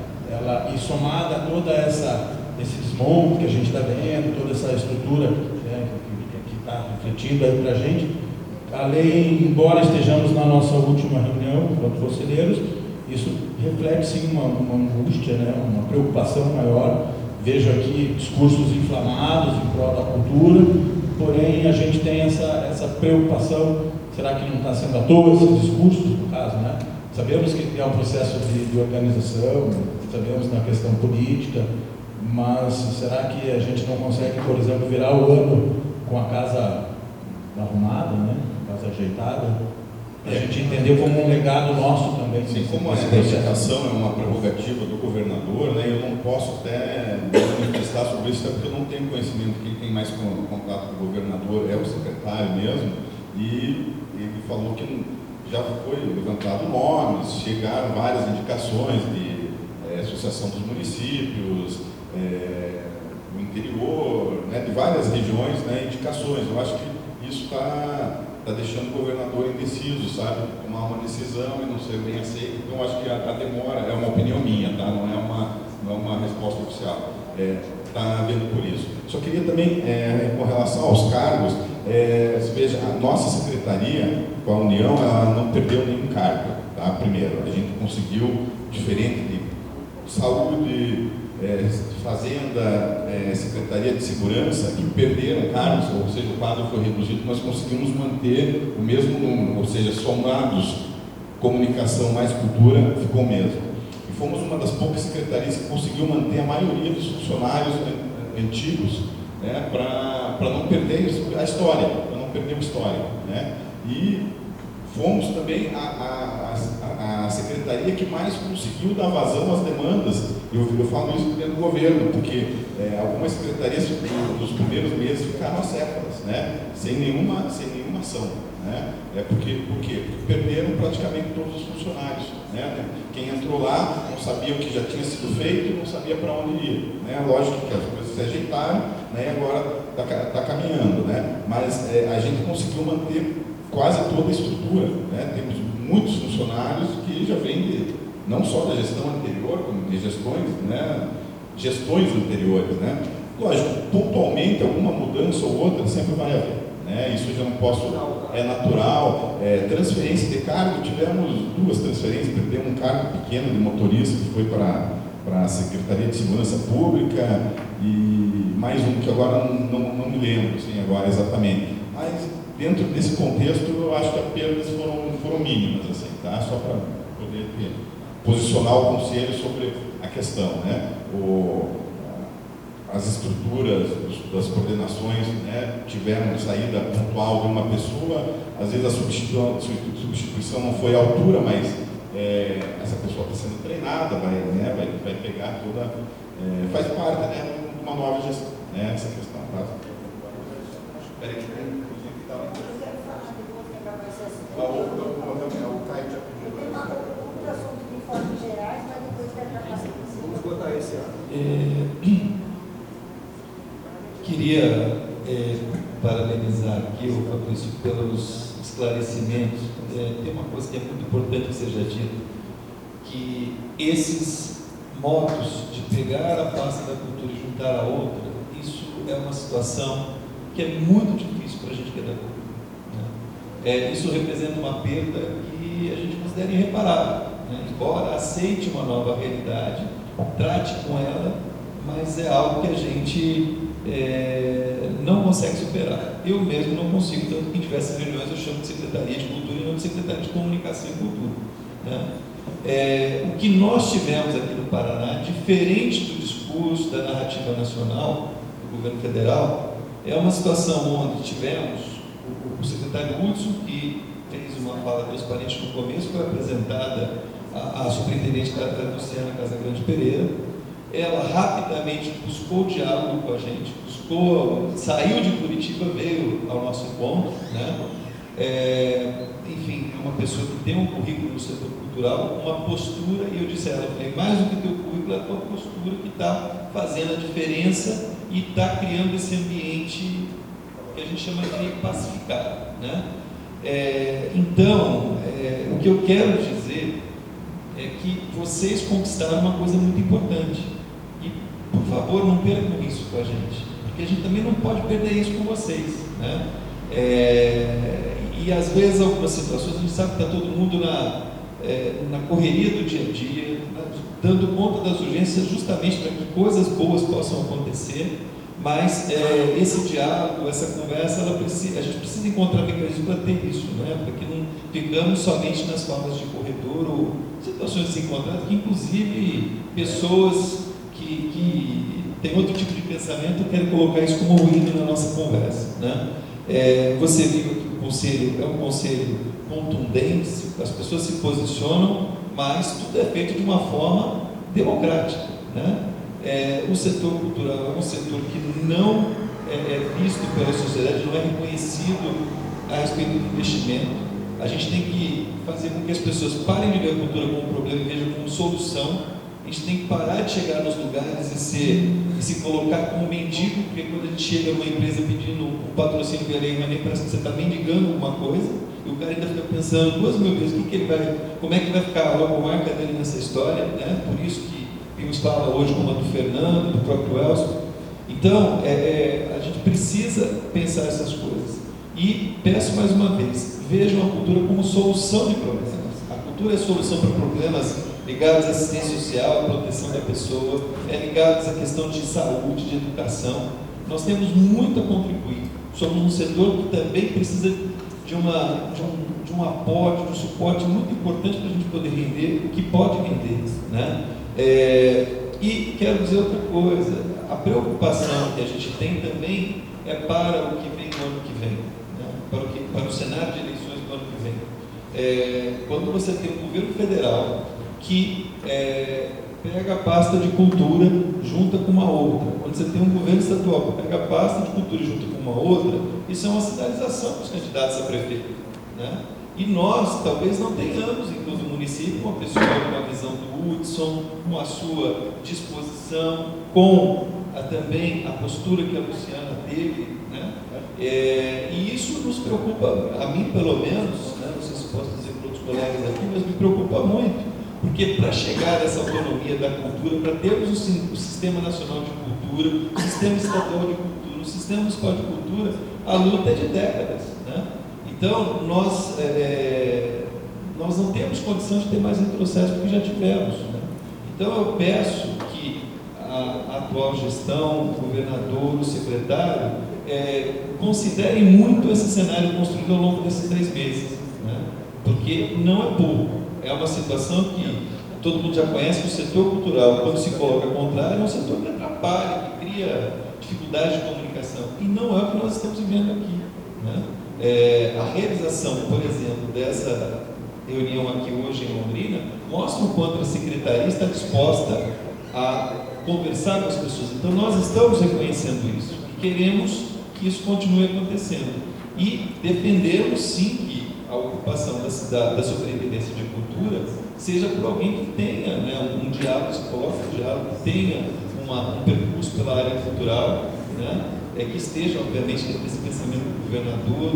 e somada a toda esse desmonte que a gente está vendo, toda essa estrutura, né, que está refletida aí para a gente, a lei, embora estejamos na nossa última reunião enquanto conselheiros, isso reflete sim uma angústia, né, uma preocupação maior. Vejo aqui discursos inflamados em prol da cultura, porém a gente tem essa preocupação. Será que não está sendo à toa esses discursos, no caso, né? Sabemos que é um processo de organização, sabemos na questão política, mas será que a gente não consegue, por exemplo, virar o ano com a casa arrumada, né? Casa ajeitada? A gente entendeu como um legado nosso também. Sim, como a identificação é uma prerrogativa do governador, né, eu não posso até manifestar sobre isso, até porque eu não tenho conhecimento. Quem tem mais contato com o governador é o secretário mesmo, e ele falou que já foi levantado nomes, chegaram várias indicações de associação dos municípios, do interior, né, de várias regiões, né, indicações. Eu acho que isso está deixando o governador indeciso, sabe? Tomar uma decisão e não ser bem aceito. Então, acho que a demora é uma opinião minha, tá? Não é uma resposta oficial. Está vendo por isso. Só queria também, com relação aos cargos, veja, a nossa secretaria, com a União, ela não perdeu nenhum cargo, tá? Primeiro, a gente conseguiu, diferente de saúde, fazenda, Secretaria de Segurança, que perderam cargos, ou seja, o quadro foi reduzido, nós conseguimos manter o mesmo número, ou seja, somados comunicação mais cultura, ficou o mesmo. E fomos uma das poucas secretarias que conseguiu manter a maioria dos funcionários antigos, né, para não perder a história, para não perder a história, né? E fomos também a secretaria que mais conseguiu dar vazão às demandas. Eu falo isso dentro do governo, porque algumas secretarias nos primeiros meses ficaram acéfalas, né? Sem nenhuma ação, né? Por quê? Porque perderam praticamente todos os funcionários, né? Quem entrou lá não sabia o que já tinha sido feito, não sabia para onde ir, né? Lógico que as coisas se ajeitaram, né? E agora está caminhando, né? Mas a gente conseguiu manter quase toda a estrutura, né? Temos muitos funcionários que já vêm não só da gestão anterior, como de gestões, né? Gestões anteriores, né? Lógico, pontualmente alguma mudança ou outra sempre vai haver, né? Isso eu já não posso, é natural. Transferência de cargo, tivemos 2 transferências, perdemos um cargo pequeno de motorista que foi para a Secretaria de Segurança Pública e mais um que agora não me lembro assim, agora exatamente. Mas dentro desse contexto, eu acho que as perdas foram mínimas, assim, tá? Só para poder posicionar o conselho sobre a questão, né? As estruturas das coordenações, né, tiveram saída pontual de uma pessoa, às vezes a substituição não foi à altura, mas essa pessoa está sendo treinada, vai pegar toda, faz parte, né, de uma nova gestão, né, essa questão. Tá? Espera aí, inclusive está lá. Vamos botar esse ano. Queria parabenizar aqui o Fabrício pelos esclarecimentos. Tem uma coisa que é muito importante que seja dita, que esses modos de pegar a pasta da cultura e juntar a outra, isso é uma situação que é muito difícil para a gente que é da cultura, né? Isso representa uma perda que a gente considera irreparável, né? Embora aceite uma nova realidade, trate com ela, mas é algo que a gente não consegue superar. Eu mesmo não consigo, tanto que em diversas reuniões eu chamo de Secretaria de Cultura e não de Secretaria de Comunicação e Cultura, né? O que nós tivemos aqui no Paraná, diferente do discurso da narrativa nacional do governo federal, é uma situação onde tivemos o secretário Hudson, que fez uma fala transparente no começo, foi apresentada a superintendente da Luciana Casagrande Pereira. Ela rapidamente buscou diálogo com a gente, saiu de Curitiba, veio ao nosso encontro, né? Enfim, é uma pessoa que tem um currículo no setor cultural, uma postura, e eu disse a ela, mais do que teu currículo, é a tua postura que está fazendo a diferença e está criando esse ambiente que a gente chama de pacificado, né? Então, o que eu quero dizer é que vocês conquistaram uma coisa muito importante. E, por favor, não percam isso com a gente, porque a gente também não pode perder isso com vocês, né? E às vezes, algumas situações, a gente sabe que está todo mundo na correria do dia a dia, dando conta das urgências justamente para que coisas boas possam acontecer, mas esse diálogo, essa conversa, a gente precisa encontrar mecanismos para ter isso, né? Para que não ficamos somente nas falas de corredor ou situações desencontradas, que inclusive pessoas que têm outro tipo de pensamento querem colocar isso como ruído na nossa conversa, né? Você viu que o conselho é um conselho contundente, as pessoas se posicionam, mas tudo é feito de uma forma democrática, né? O setor cultural é um setor que não é visto pela sociedade, não é reconhecido a respeito do investimento. A gente tem que fazer com que as pessoas parem de ver a cultura como um problema e vejam como solução. A gente tem que parar de chegar nos lugares e se colocar como mendigo, porque quando a gente chega numa empresa pedindo um patrocínio via Lei Rouanet, parece que você está mendigando alguma coisa, e o cara ainda fica pensando 2.000 vezes como é que vai ficar a logomarca dele nessa história, né? Por isso que vimos fala hoje como a do Fernando, do próprio Elcio. Então, a gente precisa pensar essas coisas. E peço mais uma vez, vejam a cultura como solução de problemas. A cultura é solução para problemas ligados à assistência social, à proteção da pessoa, ligados à questão de saúde, de educação. Nós temos muito a contribuir. Somos um setor que também precisa de um apoio, de um suporte muito importante para a gente poder render o que pode render, né? E quero dizer outra coisa, a preocupação que a gente tem também é para o que vem no ano que vem, né? Para o cenário de eleições do ano que vem. Quando você tem um governo federal que pega a pasta de cultura junta com uma outra, quando você tem um governo estadual que pega a pasta de cultura junto com uma outra, isso é uma sinalização para os candidatos a prefeito, né? E nós talvez não tenhamos, inclusive o município, uma pessoa com a visão do Hudson, com a sua disposição, com também a postura que a Luciana teve, né? E isso nos preocupa, a mim pelo menos, né? Não sei se posso dizer para outros colegas aqui, mas me preocupa muito. Porque para chegar a essa autonomia da cultura, para termos o Sistema Nacional de Cultura, o Sistema Estadual de Cultura, o Sistema Municipal de Cultura, a luta é de décadas, né? Então, nós não temos condição de ter mais retrocesso do que já tivemos, né? Então, eu peço que a atual gestão, o governador, o secretário, considerem muito esse cenário construído ao longo desses 3 meses, né? Porque não é pouco. É uma situação que todo mundo já conhece, que o setor cultural, quando se coloca ao contrário, é um setor que atrapalha, que cria dificuldades de comunicação. E não é o que nós estamos vivendo aqui, né? A realização, por exemplo, dessa reunião aqui hoje em Londrina, mostra o quanto a Secretaria está disposta a conversar com as pessoas. Então, nós estamos reconhecendo isso e queremos que isso continue acontecendo. E defendemos, sim, que a ocupação da Superintendência de Cultura seja por alguém que tenha, né, um diálogo, que tenha um percurso pela área cultural, né, que esteja, obviamente, dentro desse pensamento do governador,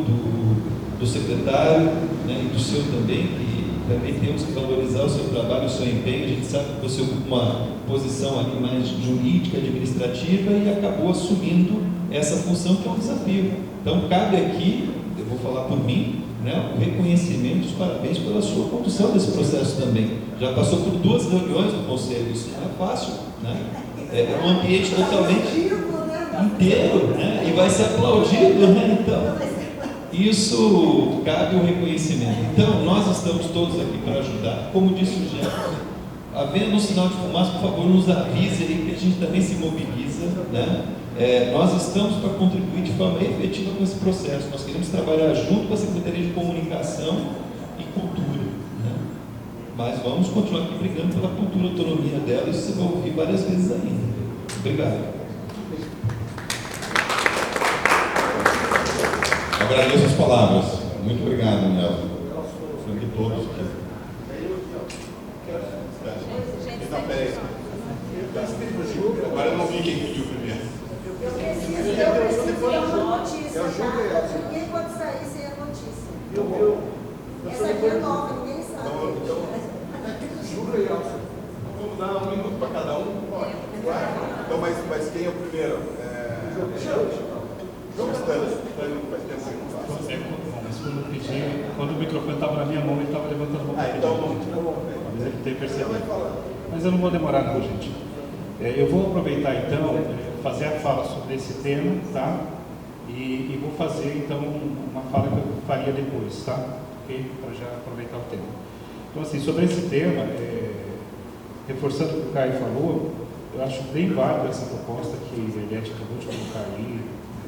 do secretário, né, e do seu também, que também temos que valorizar o seu trabalho, o seu empenho. A gente sabe que você ocupa uma posição ali mais jurídica, administrativa, e acabou assumindo essa função, que é um desafio. Então, cabe aqui, eu vou falar por mim, né, o reconhecimento, os parabéns pela sua condução desse processo também. Já passou por 2 reuniões do Conselho, isso não é fácil, né? É um ambiente totalmente inteiro, né? E vai ser aplaudido, né? Então, isso cabe o reconhecimento. Então, nós estamos todos aqui para ajudar. Como disse o Jefferson, havendo um sinal de fumaça, por favor, nos avise aí, que a gente também se mobiliza, né? Nós estamos para contribuir de forma efetiva com esse processo. Nós queremos trabalhar junto com a Secretaria de Comunicação e Cultura, né? Mas vamos continuar aqui brigando pela cultura, autonomia dela, e isso você vai ouvir várias vezes ainda. Obrigado. Agradeço as palavras. Muito obrigado, Nelson. De todos aqui. Agora eu não vi quem pediu primeiro. Eu preciso de uma notícia, tá? Ninguém pode sair sem a notícia. Essa aqui é nova, ninguém sabe. Jura, Elson? Vamos dar 1 minuto para cada um? Pode. Então, mas quem é o primeiro? João Stanley. Faz tempo que não faz. Mas quando eu pedi, quando o microfone estava na minha mão, ele estava levantando a mão. Talvez ele tenha percebido. Mas eu não vou demorar não, gente. Eu vou aproveitar então, fazer a fala sobre esse tema, tá? E vou fazer então uma fala que eu faria depois, tá? Ok? Para já aproveitar o tema. Então, assim, sobre esse tema, reforçando o que o Caio falou, eu acho bem válida essa proposta que a Eliette acabou de colocar aí,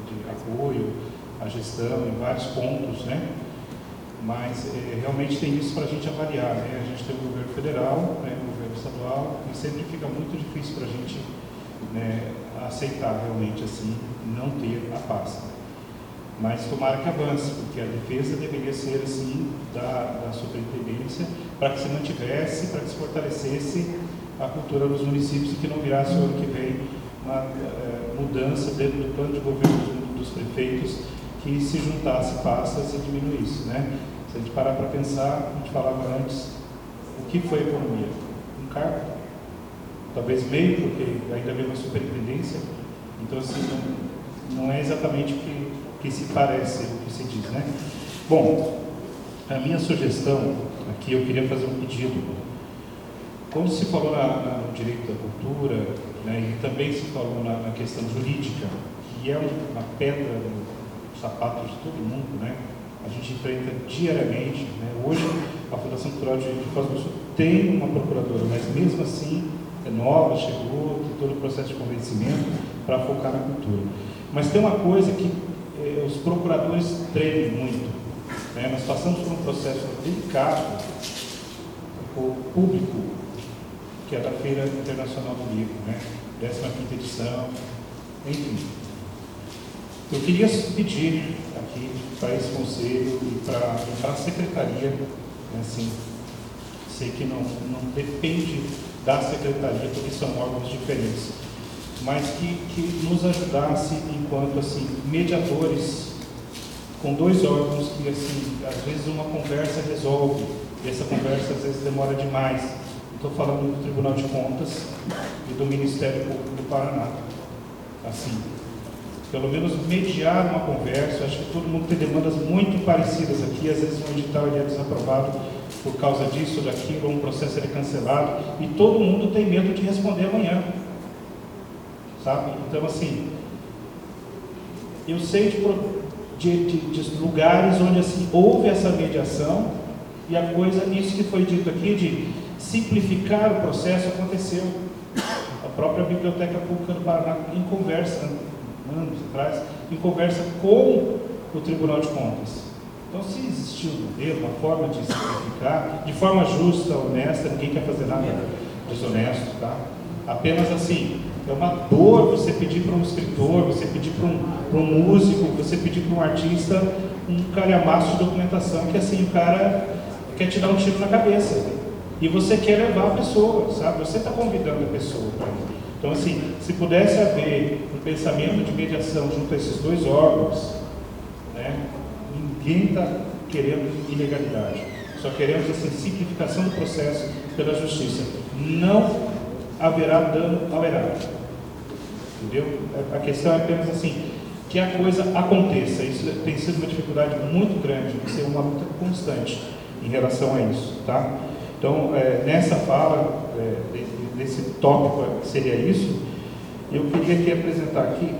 de apoio à gestão em vários pontos, né? Mas realmente tem isso para a gente avaliar, né? A gente tem o governo federal, né, o governo estadual, e sempre fica muito difícil para a gente, né, aceitar realmente assim, não ter a pasta. Mas tomara que avance, porque a defesa deveria ser assim da superintendência, para que se mantivesse, para que se fortalecesse a cultura dos municípios e que não virasse o ano que vem uma mudança dentro do plano de governo dos prefeitos, que se juntasse pastas e diminuísse, né? Se a gente parar para pensar, a gente falava antes, o que foi a economia? Um cargo? Talvez meio, porque ainda havia uma superintendência. Então, assim, não é exatamente o que se parece, o que se diz, né? Bom, a minha sugestão aqui, eu queria fazer um pedido. Quando se falou no direito da cultura, né, e também se falou na questão jurídica, que é uma pedra no sapato de todo mundo, né? A gente enfrenta diariamente, né? Hoje a Fundação Cultural de Foz do Iguaçu tem uma procuradora, mas mesmo assim é nova, chegou, tem todo o processo de convencimento para focar na cultura. Mas tem uma coisa que os procuradores tremem muito, né? Nós passamos por um processo delicado o público, que é da Feira Internacional do Livro, né? 15ª edição, enfim. Eu queria pedir aqui para esse conselho e para a secretaria, né, assim, sei que não depende da secretaria, porque são órgãos diferentes, mas que nos ajudasse enquanto assim, mediadores com dois órgãos que assim, às vezes uma conversa resolve, e essa conversa às vezes demora demais. Estou falando do Tribunal de Contas e do Ministério Público do Paraná. Assim, pelo menos mediar uma conversa. Acho que todo mundo tem demandas muito parecidas aqui. Às vezes um edital ele é desaprovado por causa disso ou daquilo, um processo é cancelado, e todo mundo tem medo de responder amanhã. Sabe? Então, assim, eu sei de lugares onde assim, houve essa mediação e a coisa, isso que foi dito aqui, de simplificar o processo, aconteceu. A própria Biblioteca Pública do Paraná, em conversa, anos atrás, em conversa com o Tribunal de Contas. Então, se existiu um modelo, uma forma de simplificar, de forma justa, honesta, ninguém quer fazer nada desonesto, tá? Apenas assim, é uma dor você pedir para um escritor, você pedir para um músico, você pedir para um artista um calhamaço de documentação que assim, o cara quer te dar um tiro na cabeça. E você quer levar a pessoa, sabe? Você está convidando a pessoa para isso. Então, assim, se pudesse haver um pensamento de mediação junto a esses dois órgãos, né? Ninguém está querendo ilegalidade. Só queremos, assim, simplificação do processo pela justiça. Não haverá dano ao erário. Entendeu? A questão é apenas, assim, que a coisa aconteça. Isso tem sido uma dificuldade muito grande, tem que ser uma luta constante em relação a isso, tá? Então, nessa fala, desse tópico que seria isso, eu queria aqui apresentar aqui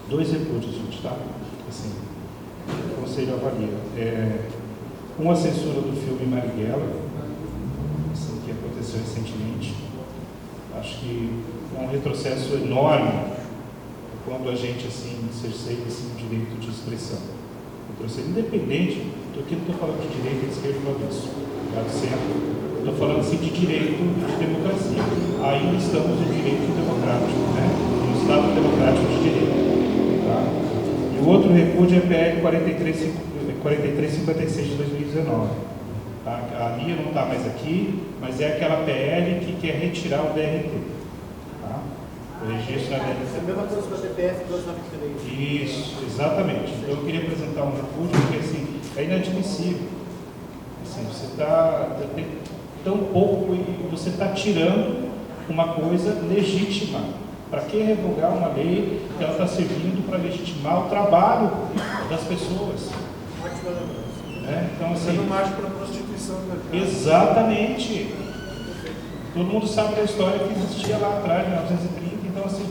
dois repúdios, gente, tá? Assim, o Conselho avalia. Uma censura do filme Marighella, assim, que aconteceu recentemente. Acho que é um retrocesso enorme quando a gente, assim, cerceia esse direito de expressão. Retrocesso independente, aqui não estou falando de direita e de esquerda, não isso. Estou falando assim de direito de democracia. Ainda estamos no direito democrático, né? No Estado democrático de direito. Tá? E o outro repúdio é PL 4356 de 2019. Tá? A Lia não está mais aqui, mas é aquela PL que quer retirar o DRT. Tá? O registro na DRT. É a mesma coisa com a CPF 293. Isso, exatamente. Então eu queria apresentar um repúdio porque assim, é inadmissível. Você está tão pouco e você está tirando uma coisa legítima. Para que revogar uma lei que ela está servindo para legitimar o trabalho das pessoas? Então, assim, não marcha para prostituição. exatamente. Todo mundo sabe da história que existia lá atrás, em 1930. Então, assim,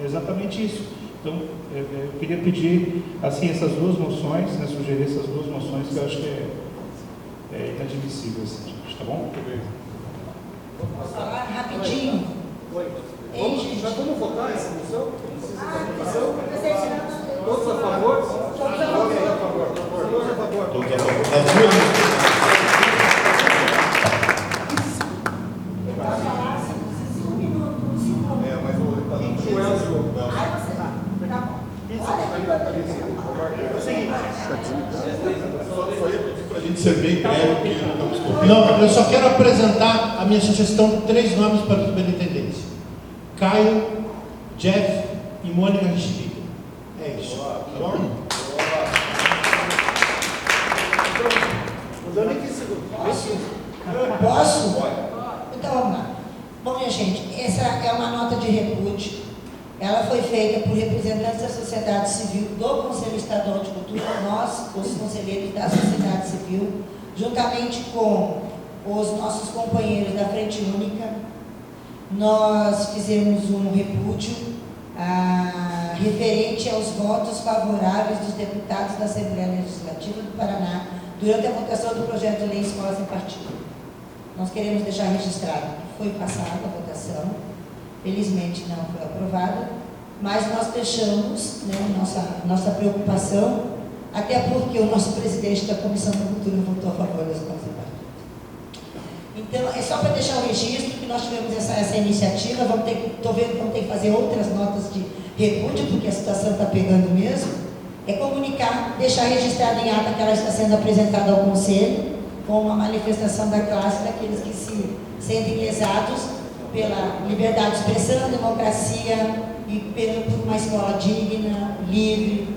é exatamente isso. Então, eu queria pedir assim, essas duas moções, né, sugerir essas duas moções que eu acho que é inadmissível esse tipo, tá bom? Posso falar rapidinho? Oi. Ei, já vamos votar essa moção? Todos a favor? Todos a favor. Todos a favor. Todos a favor. Todos a favor. Para a gente ser bem breve, porque não estamos correndo. Não, eu só quero apresentar a minha sugestão de 3 nomes para a superintendência: Caio, Jeff e Mônica Richelieu. É isso. Tá bom? Posso? Então vamos lá. Bom, minha gente, essa é uma nota de repúdio. Ela foi feita por representantes da sociedade civil do Conselho Estadual de Cultura, nós, os conselheiros da sociedade civil, juntamente com os nossos companheiros da Frente Única. Nós fizemos um repúdio referente aos votos favoráveis dos deputados da Assembleia Legislativa do Paraná durante a votação do projeto de lei Escola Sem Partido. Nós queremos deixar registrado que foi passada a votação, felizmente não foi aprovada, mas nós deixamos, né, nossa preocupação, até porque o nosso presidente da Comissão da Cultura votou a favor da Escola Sem Partido. Então, é só para deixar o registro que nós tivemos essa iniciativa. Estou vendo que vamos ter que fazer outras notas de repúdio, porque a situação está pegando mesmo. É comunicar, deixar registrado em ata que ela está sendo apresentada ao Conselho, com uma manifestação da classe daqueles que se sentem lesados pela liberdade de expressão, democracia e por uma escola digna, livre,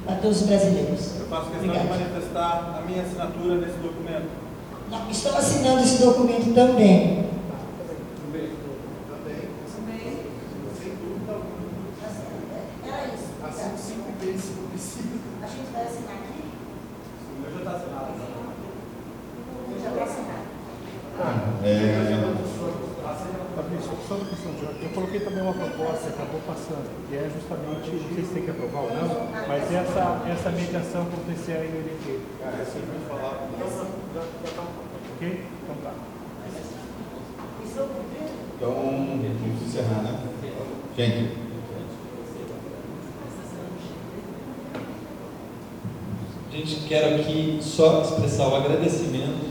para todos os brasileiros. Eu faço questão de manifestar a minha assinatura nesse documento. Não, estou assinando esse documento também. Sem dúvida alguma. Era isso. Assino 5 vezes se possível. A gente vai assinar aqui? O meu já está assinado. Eu já vou assinar. Fabrício, só uma questão de ordem. Eu coloquei também uma proposta que acabou passando, que é justamente, não sei se tem que aprovar ou não, mas essa mediação acontecer aí no LT. Essa eu vou falar. Ok? Então tá. Então, vamos encerrar, né? Gente. Gente, quero aqui só expressar o agradecimento,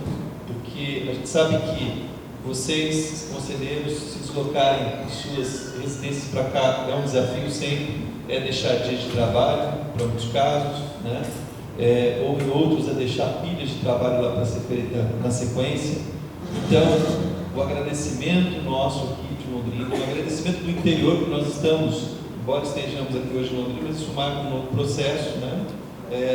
porque a gente sabe que vocês, conselheiros, se deslocarem de suas residências para cá é um desafio sempre, é deixar dias de trabalho, para muitos casos, né? Houve outros a deixar pilhas de trabalho lá para ser feita na sequência. Então, o agradecimento nosso aqui de Londrina, o agradecimento do interior, que nós estamos, embora estejamos aqui hoje em Londrina, mas isso marca um novo processo, né?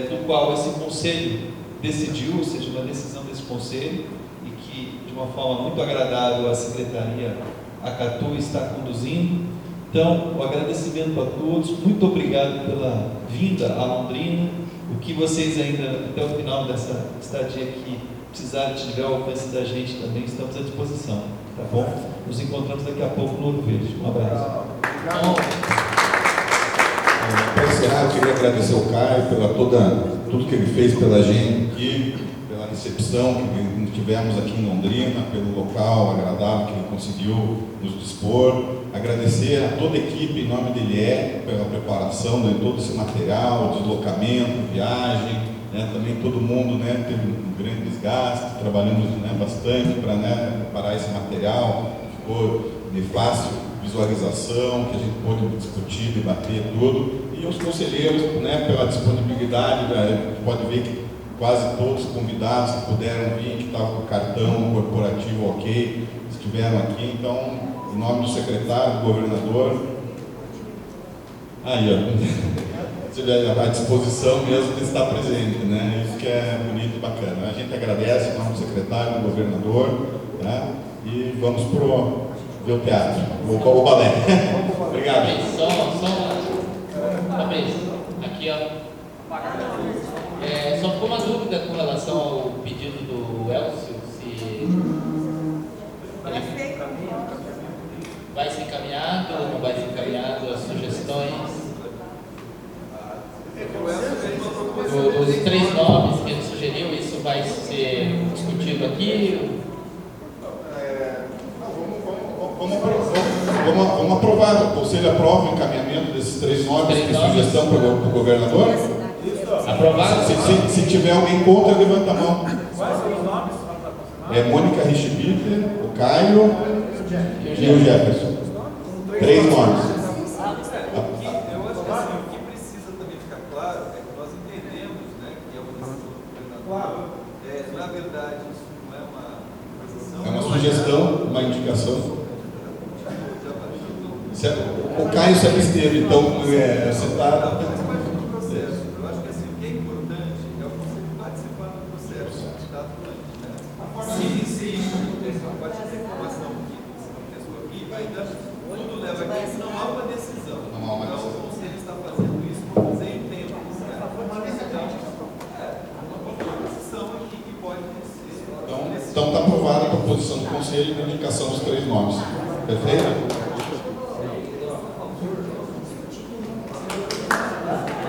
Do qual esse conselho decidiu, ou seja, uma decisão desse conselho, e que de uma forma muito agradável a secretaria acatou e está conduzindo. Então, o agradecimento a todos, muito obrigado pela vinda a Londrina. O que vocês ainda, até o final dessa estadia aqui, precisarem, tiver o alcance da gente também, estamos à disposição, tá bom? Nos encontramos daqui a pouco no Ouro Verde. Um abraço. Para encerrar, eu queria agradecer ao Caio pela tudo que ele fez pela gente aqui, pela recepção que tivemos aqui em Londrina, pelo local agradável que ele conseguiu nos dispor. Agradecer a toda a equipe, em nome dele, pela preparação de todo esse material, deslocamento, viagem, né? Também todo mundo, né, teve um grande desgaste, trabalhamos, né, bastante para, né, preparar esse material, ficou de fácil visualização, que a gente pôde discutir, debater tudo, e os conselheiros, né, pela disponibilidade, a gente pode ver que quase todos os convidados que puderam vir, que estavam com o cartão corporativo ok, estiveram aqui. Então, em nome do secretário, do governador, aí, ó, à disposição mesmo de estar presente, né? Isso que é bonito e bacana. A gente agradece em nome do secretário, do governador, né? E vamos ver o teatro, o balé. Obrigado. Fabrício, aqui, ó. Só ficou uma dúvida com relação ao pedido do Elcio, se vai ser encaminhado ou não vai ser encaminhado as sugestões dos 3 nomes que ele sugeriu. Isso vai ser discutido aqui? Vamos aprovar, o Conselho aprova o encaminhamento desses 3 nomes de sugestão para o governador? Aprovado? Se tiver alguém contra, levanta a mão. Quais são os nomes? Mônica Richbitter, o Caio e o Jefferson. 3 nomes. Eu acho que assim, o que precisa também ficar claro é que nós entendemos, né, que é uma decisão do governador. Na verdade, isso não é uma decisão. É uma sugestão, uma indicação. O Caio se absteve, então você está. Eu acho que assim, o que é importante é você participar do processo, está atuante, né? Se a partir da informação que aconteceu aqui, ainda tudo leva a que não há uma decisão. Então, o Conselho está fazendo isso por dizer em tempo. Então, uma decisão aqui que pode ser. Então está aprovado. proposição do Conselho e na indicação dos 3 nomes. Perfeito?